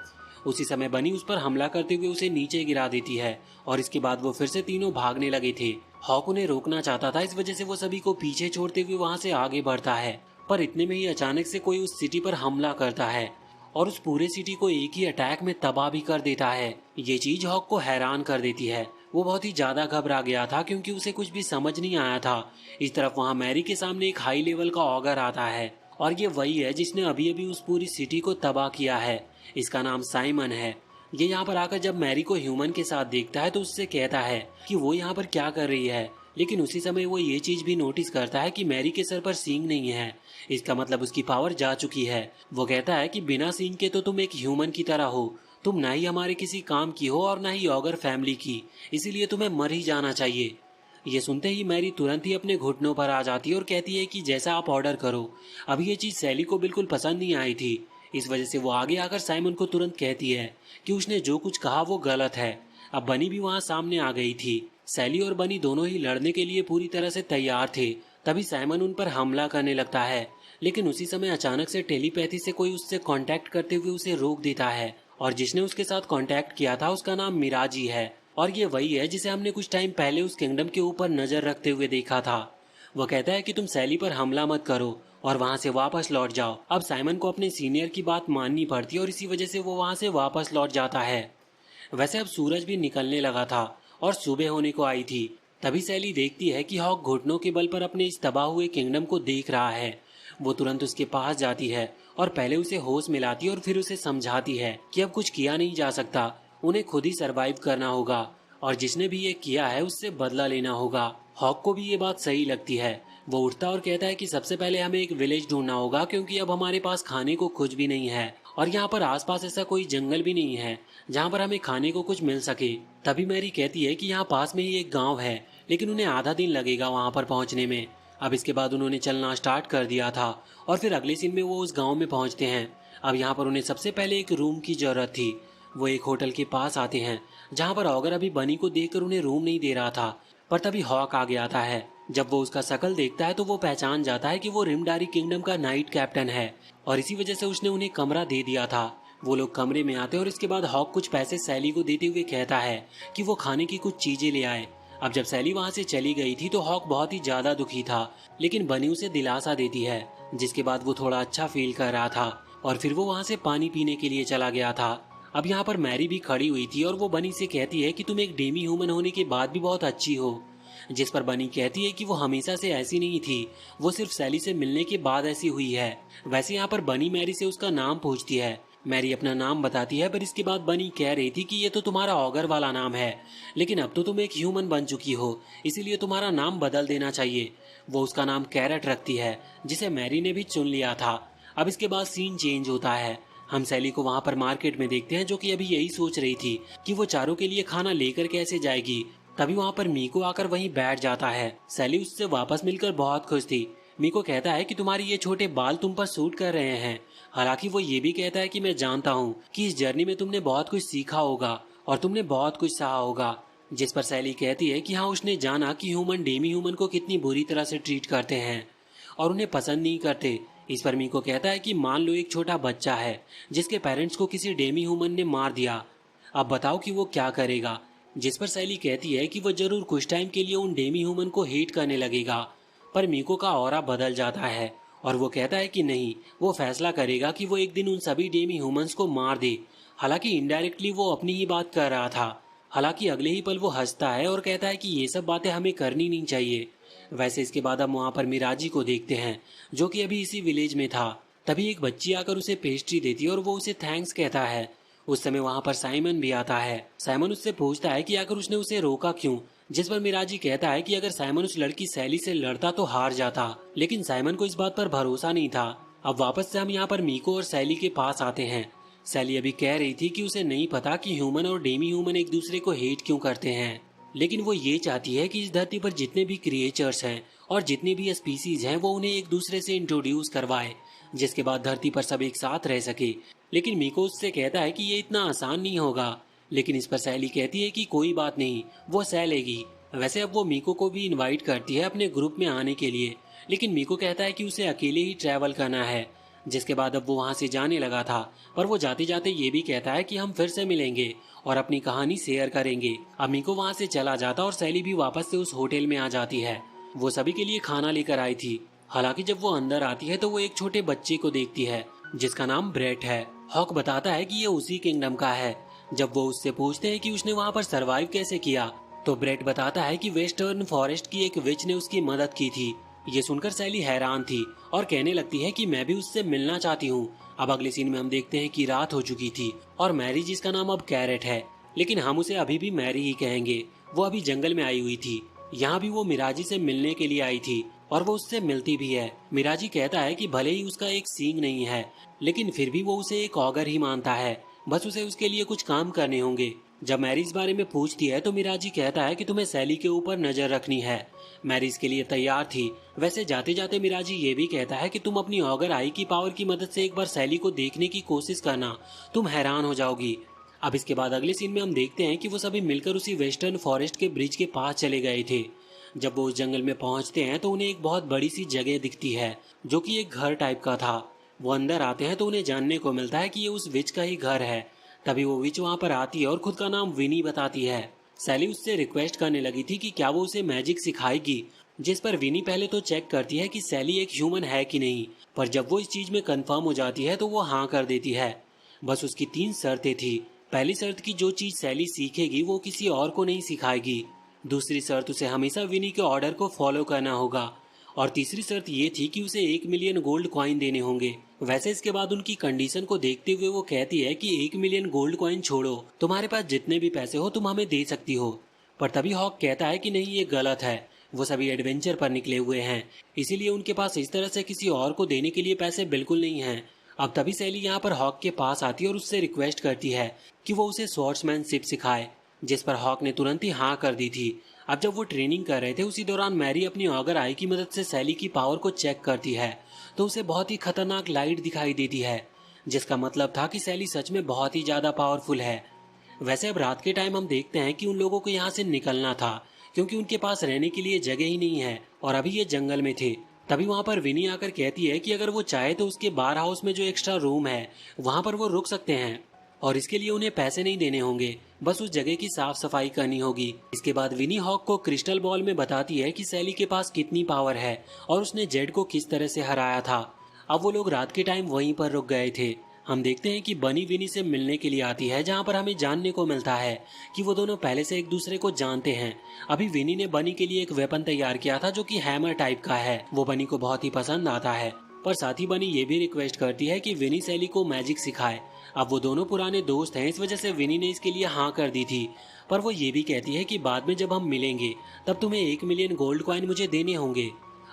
उसी समय बनी उस पर हमला करते हुए उसे नीचे गिरा देती है और इसके बाद वो फिर से तीनों भागने लगे थे। हॉक उन्हें रोकना चाहता था, इस वजह से वो सभी को पीछे छोड़ते हुए वहां से आगे बढ़ता है। पर इतने में ही अचानक से कोई उस सिटी पर हमला करता है और उस पूरे सिटी को एक ही अटैक में तबाह भी कर देता है। ये चीज हॉक को हैरान कर देती है। वो बहुत ही ज्यादा घबरा गया था क्योंकि उसे कुछ भी समझ नहीं आया था। इस तरफ वहाँ मैरी के सामने एक हाई लेवल का ऑगर आता है और ये वही है जिसने अभी अभी उस पूरी सिटी को तबाह किया है। इसका नाम साइमन है। ये यहाँ पर आकर जब मैरी को ह्यूमन के साथ देखता है तो उससे कहता है कि वो यहाँ पर क्या कर रही है, लेकिन उसी समय वो ये चीज भी नोटिस करता है कि मैरी के सर पर सींग नहीं है। इसका मतलब उसकी पावर जा चुकी है। वो कहता है कि बिना सींग के तो तुम एक ह्यूमन की तरह हो, तुम ना ही हमारे किसी काम की हो और ना ही ऑगर फैमिली की, इसीलिए तुम्हें मर ही जाना चाहिए। ये सुनते ही मैरी तुरंत ही अपने घुटनों पर आ जाती है और कहती है कि जैसा आप ऑर्डर करो। अब ये चीज सैली को बिल्कुल पसंद नहीं आई थी। इस वजह से वो आगे आकर साइमन को तुरंत कहती है कि उसने जो कुछ कहा वो गलत है। अब बनी भी वहां सामने आ गई थी। सैली और बनी दोनों ही लड़ने के लिए पूरी तरह से तैयार थे। तभी साइमन उन पर हमला करने लगता है, लेकिन उसी समय अचानक से टेलीपैथी से कोई उससे कांटेक्ट करते हुए उसे रोक देता है और जिसने उसके साथ कांटेक्ट किया था उसका नाम मिराजी है और ये वही है जिसे हमने कुछ टाइम पहले उस किंगडम के ऊपर नजर रखते हुए देखा था। वो कहता है कि तुम सैली पर हमला मत करो और वहां से वापस लौट जाओ। अब साइमन को अपने सीनियर की बात माननी पड़ती है और इसी वजह से वो वहां से वापस लौट जाता है। वैसे अब सूरज भी निकलने लगा था और सुबह होने को आई थी। तभी सैली देखती है कि हॉक घुटनों के बल पर अपने इस तबाह हुए किंगडम को देख रहा है। वो तुरंत उसके पास जाती है और पहले उसे होश मिलाती है और फिर उसे समझाती है कि अब कुछ किया नहीं जा सकता, उन्हें खुद ही सरवाइव करना होगा और जिसने भी ये किया है उससे बदला लेना होगा। हॉक को भी ये बात सही लगती है। वो उठता और कहता है कि सबसे पहले हमें एक विलेज ढूंढना होगा क्योंकि अब हमारे पास खाने को कुछ भी नहीं है और यहाँ पर आसपास ऐसा कोई जंगल भी नहीं है जहाँ पर हमें खाने को कुछ मिल सके। तभी मैरी कहती है कि यहाँ पास में ही एक गांव है, लेकिन उन्हें आधा दिन लगेगा वहाँ पर पहुँचने में। अब इसके बाद उन्होंने चलना स्टार्ट कर दिया था और फिर अगले सीन में वो उस गाँव में पहुँचते हैं। अब यहाँ पर उन्हें सबसे पहले एक रूम की जरूरत थी। वो एक होटल के पास आते हैं जहाँ पर ऑगर अभी बनी को देखकर उन्हें रूम नहीं दे रहा था, पर तभी हॉक आगे आता है। जब वो उसका शकल देखता है तो वो पहचान जाता है कि वो रिमडारी किंगडम का नाइट कैप्टन है और इसी वजह से उसने उन्हें कमरा दे दिया था। वो लोग कमरे में आते हैं और इसके बाद हॉक कुछ पैसे सैली को देते हुए कहता है कि वो खाने की कुछ चीजें ले आए। अब जब सैली वहां से चली गई थी तो हॉक बहुत ही ज्यादा दुखी था, लेकिन बनी उसे दिलासा देती है, जिसके बाद वो थोड़ा अच्छा फील कर रहा था और फिर वो वहां से पानी पीने के लिए चला गया था। अब यहाँ पर मैरी भी खड़ी हुई थी और वो बनी से कहती है कि तुम एक डेमी ह्यूमन होने के बाद भी बहुत अच्छी हो, जिस पर बनी कहती है कि वो हमेशा से ऐसी नहीं थी, वो सिर्फ सैली से मिलने के बाद ऐसी हुई है। वैसे यहाँ पर बनी मैरी से उसका नाम पूछती है। मैरी अपना नाम बताती है, पर इसके बाद बनी कह रही थी कि ये तो तुम्हारा ऑगर वाला नाम है, लेकिन अब तो तुम एक ह्यूमन बन चुकी हो, इसीलिए तुम्हारा नाम बदल देना चाहिए। वो उसका नाम कैरेट रखती है, जिसे मैरी ने भी चुन लिया था। अब इसके बाद सीन चेंज होता है। हम सैली को वहां पर मार्केट में देखते हैं, जो कि अभी यही सोच रही थी कि वो चारों के लिए खाना लेकर कैसे जाएगी। तभी वहां पर मीको आकर वहीं बैठ जाता है। सैली उससे वापस मिलकर बहुत खुश थी। मीको कहता है कि तुम्हारे ये छोटे बाल तुम पर सूट कर रहे हैं। हालांकि वो ये भी कहता है कि मैं जानता हूँ कि इस जर्नी में तुमने बहुत कुछ सीखा होगा और तुमने बहुत कुछ सहा होगा। जिस पर सैली कहती है कि हाँ, उसने जाना कि ह्यूमन डेमी ह्यूमन को कितनी बुरी तरह से ट्रीट करते हैं और उन्हें पसंद नहीं करते। इस पर मीको कहता है कि मान लो एक छोटा बच्चा है जिसके पेरेंट्स को किसी डेमी ह्यूमन ने मार दिया, अब बताओ कि वो क्या करेगा। जिस पर सैली कहती है कि वो जरूर कुछ टाइम के लिए उन डेमी ह्यूमन को हेट करने लगेगा, पर मीको का ऑरा बदल जाता है और वो कहता है कि नहीं, वो फैसला करेगा कि वो एक दिन उन सभी डेमी ह्यूमंस को मार दे। हालांकि इनडायरेक्टली वो अपनी ही बात कर रहा था। हालांकि अगले ही पल वो हंसता है और कहता है कि ये सब बातें हमें करनी नहीं चाहिए। वैसे इसके बाद हम वहाँ पर मिराजी को देखते हैं, जो कि अभी इसी विलेज में था। तभी एक बच्ची आकर उसे पेस्ट्री देती है और वो उसे थैंक्स कहता है। उस समय वहाँ पर साइमन भी आता है। साइमन उससे पूछता है कि आखिर उसने उसे रोका क्यों, जिस पर मिराजी कहता है कि अगर साइमन उस लड़की सैली से लड़ता तो हार जाता, लेकिन साइमन को इस बात पर भरोसा नहीं था। अब वापस से हम यहाँ पर मीको और सैली के पास आते हैं। सैली अभी कह रही थी कि उसे नहीं पता कि ह्यूमन और डेमी ह्यूमन एक दूसरे को हेट क्यों करते हैं, लेकिन वो ये चाहती है कि इस धरती पर जितने भी क्रिएचर्स हैं और जितनी भी स्पीसीज हैं वो उन्हें एक दूसरे से इंट्रोड्यूस करवाए, जिसके बाद धरती पर सब एक साथ रह सके। लेकिन मीको उससे कहता है कि ये इतना आसान नहीं होगा, लेकिन इस पर सैली कहती है कि कोई बात नहीं, वो सह लेगी। वैसे अब वो मीको को भी इनवाइट करती है अपने ग्रुप में आने के लिए, लेकिन मीको कहता है कि उसे अकेले ही ट्रैवल करना है। जिसके बाद अब वो वहां से जाने लगा था, पर वो जाते जाते ये भी कहता है कि हम फिर से मिलेंगे और अपनी कहानी शेयर करेंगे। अब मीको वहां से चला जाता और सैली भी वापस से उस होटल में आ जाती है। वो सभी के लिए खाना लेकर आई थी। हालांकि जब वो अंदर आती है तो वो एक छोटे बच्चे को देखती है जिसका नाम ब्रेट है। हॉक बताता है कि ये उसी किंगडम का है। जब वो उससे पूछते हैं कि उसने वहां पर सरवाइव कैसे किया, तो ब्रेट बताता है कि वेस्टर्न फॉरेस्ट की एक विच ने उसकी मदद की थी। ये सुनकर सैली हैरान थी और कहने लगती है कि मैं भी उससे मिलना चाहती हूँ। अब अगले सीन में हम देखते हैं कि रात हो चुकी थी और मैरी, जिसका नाम अब कैरेट है, लेकिन हम उसे अभी भी मैरी ही कहेंगे, वो अभी जंगल में आई हुई थी। यहाँ भी वो मिराजी से मिलने के लिए आई थी और वो उससे मिलती भी है। मिराजी कहता है कि भले ही उसका एक सींग नहीं है, लेकिन फिर भी वो उसे एक ऑगर ही मानता है, बस उसे उसके लिए कुछ काम करने होंगे। जब मैरी इस बारे में पूछती है तो मिराजी कहता है कि तुम्हें सैली के ऊपर नजर रखनी है। मैरी इसके लिए तैयार थी। वैसे जाते जाते मिराजी ये भी कहता है कि तुम अपनी ऑगर आई की पावर की मदद से एक बार सैली को देखने की कोशिश करना, तुम हैरान हो जाओगी। अब इसके बाद अगले सीन में हम देखते हैं कि वो सभी मिलकर उसी वेस्टर्न फॉरेस्ट के ब्रिज के पास चले गए थे। जब वो उस जंगल में पहुंचते हैं तो उन्हें एक बहुत बड़ी सी जगह दिखती है जो कि एक घर टाइप का था। वो अंदर आते हैं तो उन्हें जानने को मिलता है कि ये उस विच का ही घर है। तभी वो विच वहां पर आती है और खुद का नाम विनी बताती है। सैली उससे रिक्वेस्ट करने लगी थी कि क्या वो उसे मैजिक सिखाएगी, जिस पर विनी पहले तो चेक करती है कि सैली एक ह्यूमन है कि नहीं, पर जब वो इस चीज में कंफर्म हो जाती है तो वो हाँ कर देती है। बस उसकी 3 शर्तें थी। पहली शर्त की जो चीज सैली सीखेगी वो किसी और को नहीं सिखाएगी। दूसरी शर्त, उसे हमेशा विनी के ऑर्डर को फॉलो करना होगा। और तीसरी शर्त ये थी कि उसे 1 मिलियन गोल्ड कॉइन देने होंगे। वैसे इसके बाद उनकी कंडीशन को देखते हुए वो कहती है कि 1 मिलियन गोल्ड कॉइन छोड़ो, तुम्हारे पास जितने भी पैसे हो तुम हमें दे सकती हो। पर तभी हॉक कहता है कि नहीं, ये गलत है, वो सभी एडवेंचर पर निकले हुए हैं, इसीलिए उनके पास इस तरह से किसी और को देने के लिए पैसे बिल्कुल नहीं हैं। अब तभी सैली यहाँ पर हॉक के पास आती है और उससे रिक्वेस्ट करती है कि वो उसे स्वॉर्ड्समैनशिप सिखाए, जिस पर हॉक ने तुरंत ही हाँ कर दी थी। अब जब वो ट्रेनिंग कर रहे थे उसी दौरान मैरी अपनी ऑगर आई की मदद से सैली की पावर को चेक करती है तो उसे बहुत ही खतरनाक लाइट दिखाई देती है, जिसका मतलब था कि सैली सच में बहुत ही ज्यादा पावरफुल है। वैसे अब रात के टाइम हम देखते हैं कि उन लोगों को यहाँ से निकलना था क्योंकि उनके पास रहने के लिए जगह ही नहीं है और अभी ये जंगल में थे। तभी वहां पर विनी आकर कहती है कि अगर वो चाहे तो उसके बार हाउस में जो एक्स्ट्रा रूम है वहां पर वो रुक सकते हैं और इसके लिए उन्हें पैसे नहीं देने होंगे, बस उस जगह की साफ सफाई करनी होगी। इसके बाद विनी हॉक को क्रिस्टल बॉल में बताती है कि सैली के पास कितनी पावर है और उसने जेड को किस तरह से हराया था। अब वो लोग रात के टाइम वहीं पर रुक गए थे। हम देखते हैं कि बनी विनी से मिलने के लिए आती है, जहां पर हमें जानने को मिलता है कि वो दोनों पहले से एक दूसरे को जानते हैं। अभी विनी ने बनी के लिए एक वेपन तैयार किया था जो कि हैमर टाइप का है। वो बनी को बहुत ही पसंद आता है, पर साथ ही बनी ये भी रिक्वेस्ट करती है कि विनी सैली को मैजिक सिखाए। अब वो दोनों पुराने दोस्त हैं, इस वजह से विनी ने इसके लिए हाँ कर दी थी। पर वो ये भी कहती है कि बाद में जब हम मिलेंगे तब तुम्हें 1 मिलियन गोल्ड कॉइन मुझे देने होंगे।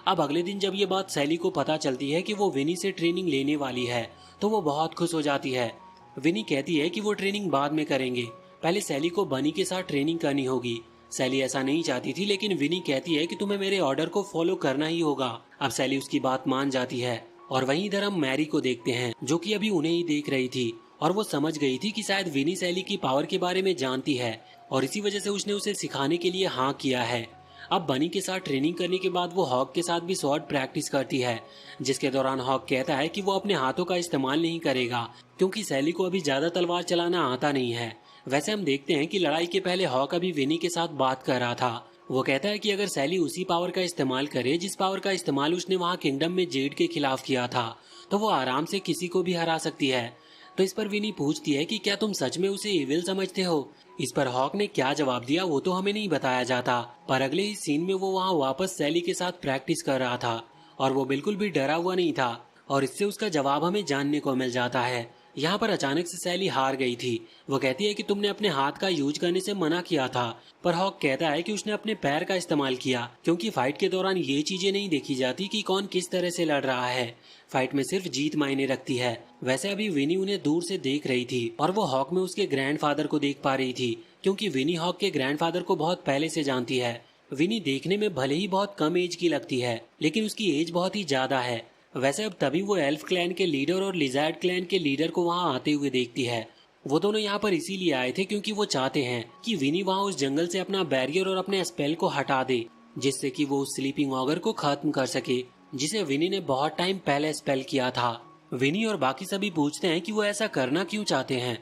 अब अगले दिन जब ये बात सैली को पता चलती है कि वो विनी से ट्रेनिंग लेने वाली है तो वो बहुत खुश हो जाती है। विनी कहती है कि वो ट्रेनिंग बाद में करेंगे, पहले सैली को बनी के साथ ट्रेनिंग करनी होगी। सैली ऐसा नहीं चाहती थी, लेकिन विनी कहती है कि तुम्हें मेरे ऑर्डर को फॉलो करना ही होगा। अब सैली उसकी बात मान जाती है और वहीं इधर हम मैरी को देखते हैं जो कि अभी उन्हें ही देख रही थी और वो समझ गई थी कि शायद विनी सैली की पावर के बारे में जानती है और इसी वजह से उसने उसे सिखाने के लिए हाँ किया है। अब बनी के साथ ट्रेनिंग करने के बाद वो हॉक के साथ भी स्वॉर्ड प्रैक्टिस करती है, जिसके दौरान हॉक कहता है कि वो अपने हाथों का इस्तेमाल नहीं करेगा क्योंकि सैली को अभी ज्यादा तलवार चलाना आता नहीं है। वैसे हम देखते हैं कि लड़ाई के पहले हॉक अभी विनी के साथ बात कर रहा था। वो कहता है कि अगर सैली उसी पावर का इस्तेमाल करे जिस पावर का इस्तेमाल उसने वहाँ किंगडम में जेड के खिलाफ किया था तो वो आराम से किसी को भी हरा सकती है। तो इस पर विनी पूछती है कि क्या तुम सच में उसे इविल समझते हो। इस पर हॉक ने क्या जवाब दिया वो तो हमें नहीं बताया जाता, पर अगले ही सीन में वो वहाँ वापस सैली के साथ प्रैक्टिस कर रहा था और वो बिल्कुल भी डरा हुआ नहीं था और इससे उसका जवाब हमें जानने को मिल जाता है। यहाँ पर अचानक से सैली हार गई थी। वो कहती है कि तुमने अपने हाथ का यूज करने से मना किया था, पर हॉक कहता है कि उसने अपने पैर का इस्तेमाल किया क्योंकि फाइट के दौरान ये चीजें नहीं देखी जाती कि कौन किस तरह से लड़ रहा है, फाइट में सिर्फ जीत मायने रखती है। वैसे अभी विनी उन्हें दूर से देख रही थी और वो हॉक में उसके ग्रैंडफादर को देख पा रही थी क्योंकि विनी हॉक के ग्रैंडफादर को बहुत पहले से जानती है। विनी देखने में भले ही बहुत कम एज की लगती है लेकिन उसकी एज बहुत ही ज्यादा है। वैसे अब तभी वो एल्फ क्लैन के लीडर और लिजार्ड क्लैन के लीडर को वहां आते हुए देखती है। वो दोनों यहाँ पर इसीलिए आए थे क्योंकि वो चाहते हैं कि विनी वहाँ उस जंगल से अपना बैरियर और अपने स्पेल को हटा दे, जिससे कि वो उस स्लीपिंग ऑगर को खत्म कर सके, जिसे विनी ने बहुत टाइम पहले स्पेल किया था। विनी और बाकी सभी पूछते हैं कि वो ऐसा करना क्यों चाहते हैं,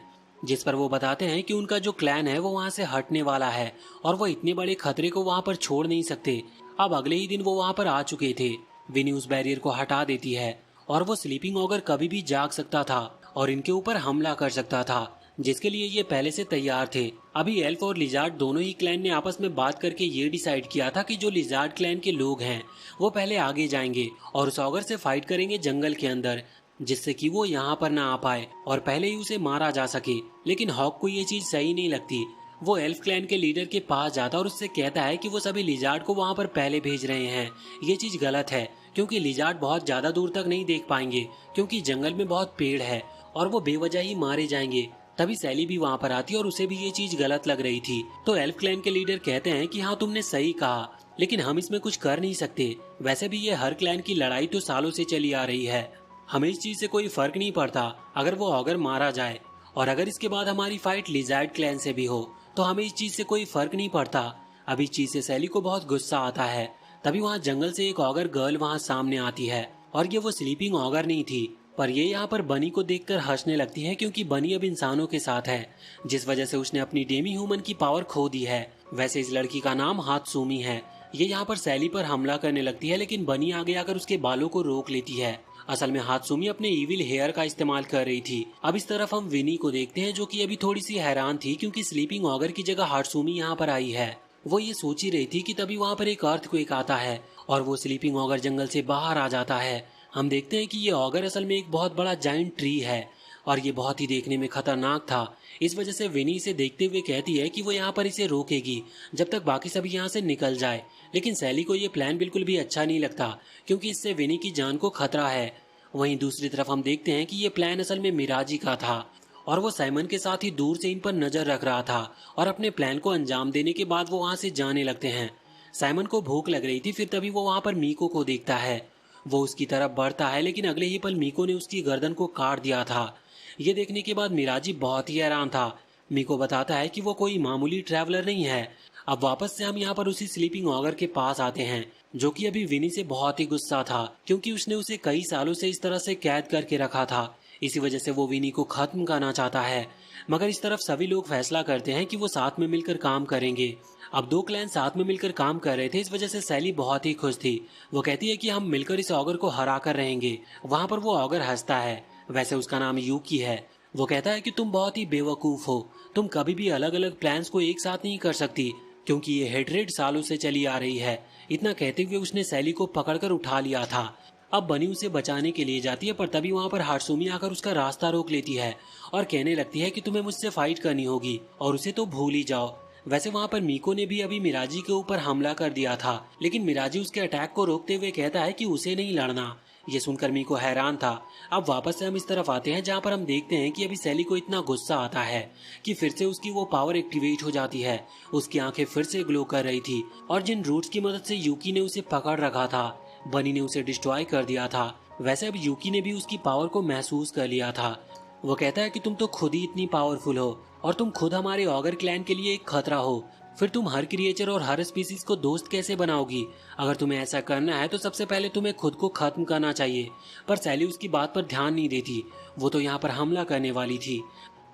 जिस पर वो बताते हैं कि उनका जो क्लैन है वो वहाँ से हटने वाला है और वो इतने बड़े खतरे को वहाँ पर छोड़ नहीं सकते। अब अगले ही दिन वो वहाँ पर आ चुके थे। विनी उस बैरियर को हटा देती है और वो स्लीपिंग ऑगर कभी भी जाग सकता था और इनके ऊपर हमला कर सकता था, जिसके लिए ये पहले से तैयार थे। अभी एल्फ और लिजार्ड दोनों ही क्लैन ने आपस में बात करके ये डिसाइड किया था कि जो लिजार्ड क्लैन के लोग हैं वो पहले आगे जाएंगे और उस ऑगर से फाइट करेंगे जंगल के अंदर, जिससे कि वो यहाँ पर ना आ पाए और पहले ही उसे मारा जा सके। लेकिन हॉक को ये चीज सही नहीं लगती। वो एल्फ क्लैन के लीडर के पास जाता और उससे कहता है कि वो सभी लिजार्ड को वहाँ पर पहले भेज रहे हैं। ये चीज गलत है क्योंकि लिजार्ड बहुत ज्यादा दूर तक नहीं देख पाएंगे क्योंकि जंगल में बहुत पेड़ है और वो बेवजह ही मारे जाएंगे। तभी सैली भी वहाँ पर आती है और उसे भी ये चीज गलत लग रही थी। तो एल्फ क्लैन के लीडर कहते हैं कि हाँ तुमने सही कहा, लेकिन हम इसमें कुछ कर नहीं सकते। वैसे भी ये हर क्लैन की लड़ाई तो सालों से चली आ रही है, हमें इस चीज से कोई फर्क नहीं पड़ता अगर वो ऑगर मारा जाए, और अगर इसके बाद हमारी फाइट लिजार्ड क्लैन से भी हो तो हमें इस चीज से कोई फर्क नहीं पड़ता। अब इस चीज से सैली को बहुत गुस्सा आता है। तभी वहाँ जंगल से एक ऑगर गर्ल वहाँ सामने आती है और ये वो स्लीपिंग ऑगर नहीं थी, पर ये यहाँ पर बनी को देखकर हंसने लगती है क्योंकि बनी अब इंसानों के साथ है, जिस वजह से उसने अपनी डेमी ह्यूमन की पावर खो दी है। वैसे इस लड़की का नाम हात्सुमी है। ये यहाँ पर सैली पर हमला करने लगती है, लेकिन बनी आगे आकर उसके बालों को रोक लेती है। असल में हात्सुमी अपने इविल हेयर का इस्तेमाल कर रही थी। अब इस तरफ हम विनी को देखते हैं जो कि अभी थोड़ी सी हैरान थी क्योंकि स्लीपिंग ऑगर की जगह हात्सुमी यहाँ पर आई है। वो ये सोच ही रही थी कि तभी वहाँ पर एक अर्थक्वेक आता है और वो स्लीपिंग ऑगर जंगल से बाहर आ जाता है। हम देखते हैं कि ये ऑगर असल में एक बहुत बड़ा जाइंट ट्री है और ये बहुत ही देखने में खतरनाक था। इस वजह से विनी इसे देखते हुए कहती है कि वो यहाँ पर इसे रोकेगी जब तक बाकी सभी यहाँ से निकल जाए। लेकिन सैली को ये प्लान बिल्कुल भी अच्छा नहीं लगता क्योंकि इससे विनी की जान को खतरा है। वहीं दूसरी तरफ हम देखते हैं कि ये प्लान असल में मिराजी का था और वो साइमन के साथ ही दूर से इन पर नजर रख रहा था और अपने प्लान को अंजाम देने के बाद वो वहाँ से जाने लगते हैं। साइमन को भूख लग रही थी, फिर तभी वो वहाँ पर मीको को देखता है। वो उसकी तरफ बढ़ता है, लेकिन अगले ही पल मीको ने उसकी गर्दन को काट दिया था। ये देखने के बाद मिराजी बहुत ही हैरान था। मीको बताता है कि वो कोई मामूली ट्रैवलर नहीं है। अब वापस से हम यहाँ पर उसी स्लीपिंग ऑगर के पास आते हैं जो कि अभी विनी से बहुत ही गुस्सा था क्योंकि उसने उसे कई सालों से इस तरह से कैद करके रखा था। इसी वजह से वो विनी को खत्म करना चाहता है। मगर इस तरफ सभी लोग फैसला करते हैं कि वो साथ में मिलकर काम करेंगे। अब दो क्लैन साथ में मिलकर काम कर रहे थे, इस वजह से सैली बहुत ही खुश थी। वो कहती है कि हम मिलकर इस ऑगर को हरा कर रहेंगे। वहाँ पर वो ऑगर हंसता है, वैसे उसका नाम यूकी है। वो कहता है कि तुम बहुत ही बेवकूफ हो, तुम कभी भी अलग अलग प्लान्स को एक साथ नहीं कर सकती क्योंकि ये हेटरेट सालों से चली आ रही है। इतना कहते हुए उसने सैली को पकड़कर उठा लिया था। अब बनी उसे बचाने के लिए जाती है, पर तभी वहाँ पर हात्सुमी आकर उसका रास्ता रोक लेती है और कहने लगती है कि तुम्हें मुझसे फाइट करनी होगी और उसे तो भूल ही जाओ। वैसे वहाँ पर मीको ने भी अभी मिराजी के ऊपर हमला कर दिया था, लेकिन मिराजी उसके अटैक को रोकते हुए कहता है कि उसे नहीं लड़ना। ये सुनकर मीको हैरान था। अब वापस से हम इस तरफ आते हैं जहाँ पर हम देखते हैं कि अभी सैली को इतना गुस्सा आता है कि फिर से उसकी वो पावर एक्टिवेट हो जाती है। उसकी आंखें फिर से ग्लो कर रही थी और जिन रूट्स की मदद से यूकी ने उसे पकड़ रखा था, बनी ने उसे डिस्ट्रॉय कर दिया था। वैसे अब यूकी ने भी उसकी पावर को महसूस कर लिया था। वो कहता है कि तुम तो खुद ही इतनी पावरफुल हो और तुम खुद हमारे ऑगर क्लैन के लिए एक खतरा हो, फिर तुम हर क्रिएचर और हर स्पीसीज को दोस्त कैसे बनाओगी? अगर तुम्हें ऐसा करना है तो सबसे पहले तुम्हें खुद को खत्म करना चाहिए। पर सैली उसकी बात पर ध्यान नहीं देती। वो तो यहाँ पर हमला करने वाली थी,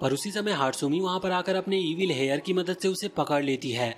पर उसी समय हात्सुमी वहाँ पर आकर अपने इविल हेयर की मदद से उसे पकड़ लेती है।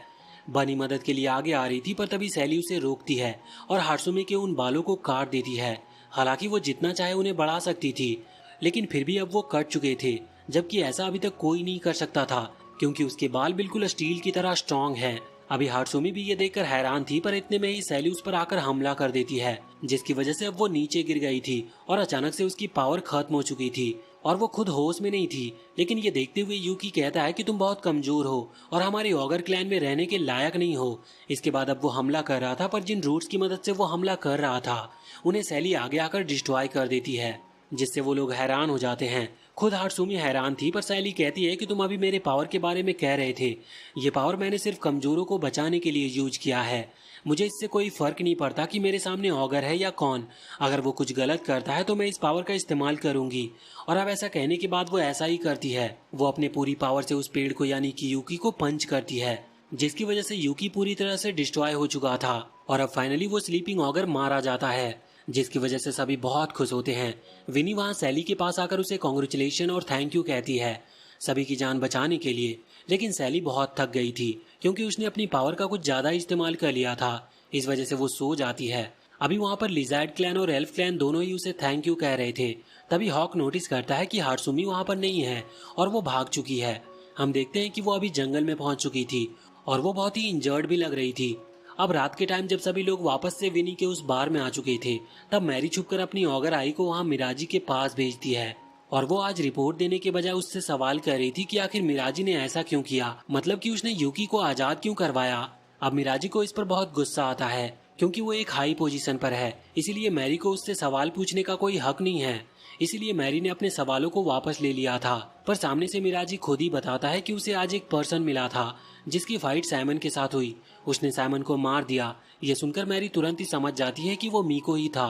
बनी मदद के लिए आगे आ रही थी, पर तभी सैली उसे रोकती है और हात्सुमी के उन बालों को काट देती है। हालांकि वो जितना चाहे उन्हें बढ़ा सकती थी, लेकिन फिर भी अब वो कट चुके थे, जबकि ऐसा अभी तक कोई नहीं कर सकता था क्योंकि उसके बाल बिल्कुल स्टील की तरह स्ट्रॉन्ग हैं। अभी हात्सुमी भी ये देखकर हैरान थी, पर इतने में ही सैली उस पर आकर हमला कर देती है, जिसकी वजह से अब वो नीचे गिर गई थी और अचानक से उसकी पावर खत्म हो चुकी थी और वो खुद होश में नहीं थी। लेकिन ये देखते हुए यूकी कहता है कि तुम बहुत कमजोर हो और हमारे ऑगर क्लैन में रहने के लायक नहीं हो। इसके बाद अब वो हमला कर रहा था, पर जिन रूट्स की मदद से वो हमला कर रहा था उन्हें सैली आगे आकर डिस्ट्रॉय कर देती है, जिससे वो लोग हैरान हो जाते हैं। खुद हाटसूमी हैरान थी, पर सैली कहती है कि तुम अभी मेरे पावर के बारे में कह रहे थे। ये पावर मैंने सिर्फ कमजोरों को बचाने के लिए यूज किया है। मुझे इससे कोई फर्क नहीं पड़ता कि मेरे सामने ऑगर है या कौन। अगर वो कुछ गलत करता है तो मैं इस पावर का इस्तेमाल करूंगी। और अब ऐसा कहने के बाद वो ऐसा ही करती है। वो अपने पूरी पावर से उस पेड़ को यानी कि यूकी को पंच करती है, जिसकी वजह से यूकी पूरी तरह से डिस्ट्रॉय हो चुका था। और अब फाइनली वो स्लीपिंग ऑगर मारा जाता है, जिसकी वजह से सभी बहुत खुश होते हैं। विनी वहां सैली के पास आकर उसे कॉन्ग्रेचुलेशन और थैंक यू कहती है सभी की जान बचाने के लिए। लेकिन सैली बहुत थक गई थी, क्योंकि उसने अपनी पावर का कुछ ज्यादा इस्तेमाल कर लिया था। इस वजह से वो सो जाती है। अभी वहां पर लिजर्ड क्लैन और एल्फ क्लैन दोनों ही उसे थैंक यू कह रहे थे। तभी हॉक नोटिस करता है कि हाटसूमी वहां पर नहीं है और वो भाग चुकी है। हम देखते हैं कि वो अभी जंगल में पहुंच चुकी थी और वो बहुत ही इंजर्ड भी लग रही थी। अब रात के टाइम जब सभी लोग वापस से विनी के उस बार में आ चुके थे, तब मैरी छुपकर अपनी ऑगर आई को वहां मिराजी के पास भेजती है। और वो आज रिपोर्ट देने के बजाय उससे सवाल कर रही थी कि आखिर मिराजी ने ऐसा क्यों किया, मतलब कि उसने यूकी को आजाद क्यों करवाया। अब मिराजी को इस पर बहुत गुस्सा आता है, क्योंकि वो एक हाई पोजीशन पर है, इसीलिए मैरी को उससे सवाल पूछने का कोई हक नहीं है। इसीलिए मैरी ने अपने सवालों को वापस ले लिया था। पर सामने से मिराजी खुद ही बताता है कि उसे आज एक पर्सन मिला था जिसकी फाइट साइमन के साथ हुई। उसने साइमन को मार दिया। ये सुनकर मैरी तुरंत ही समझ जाती है कि वो मीको ही था।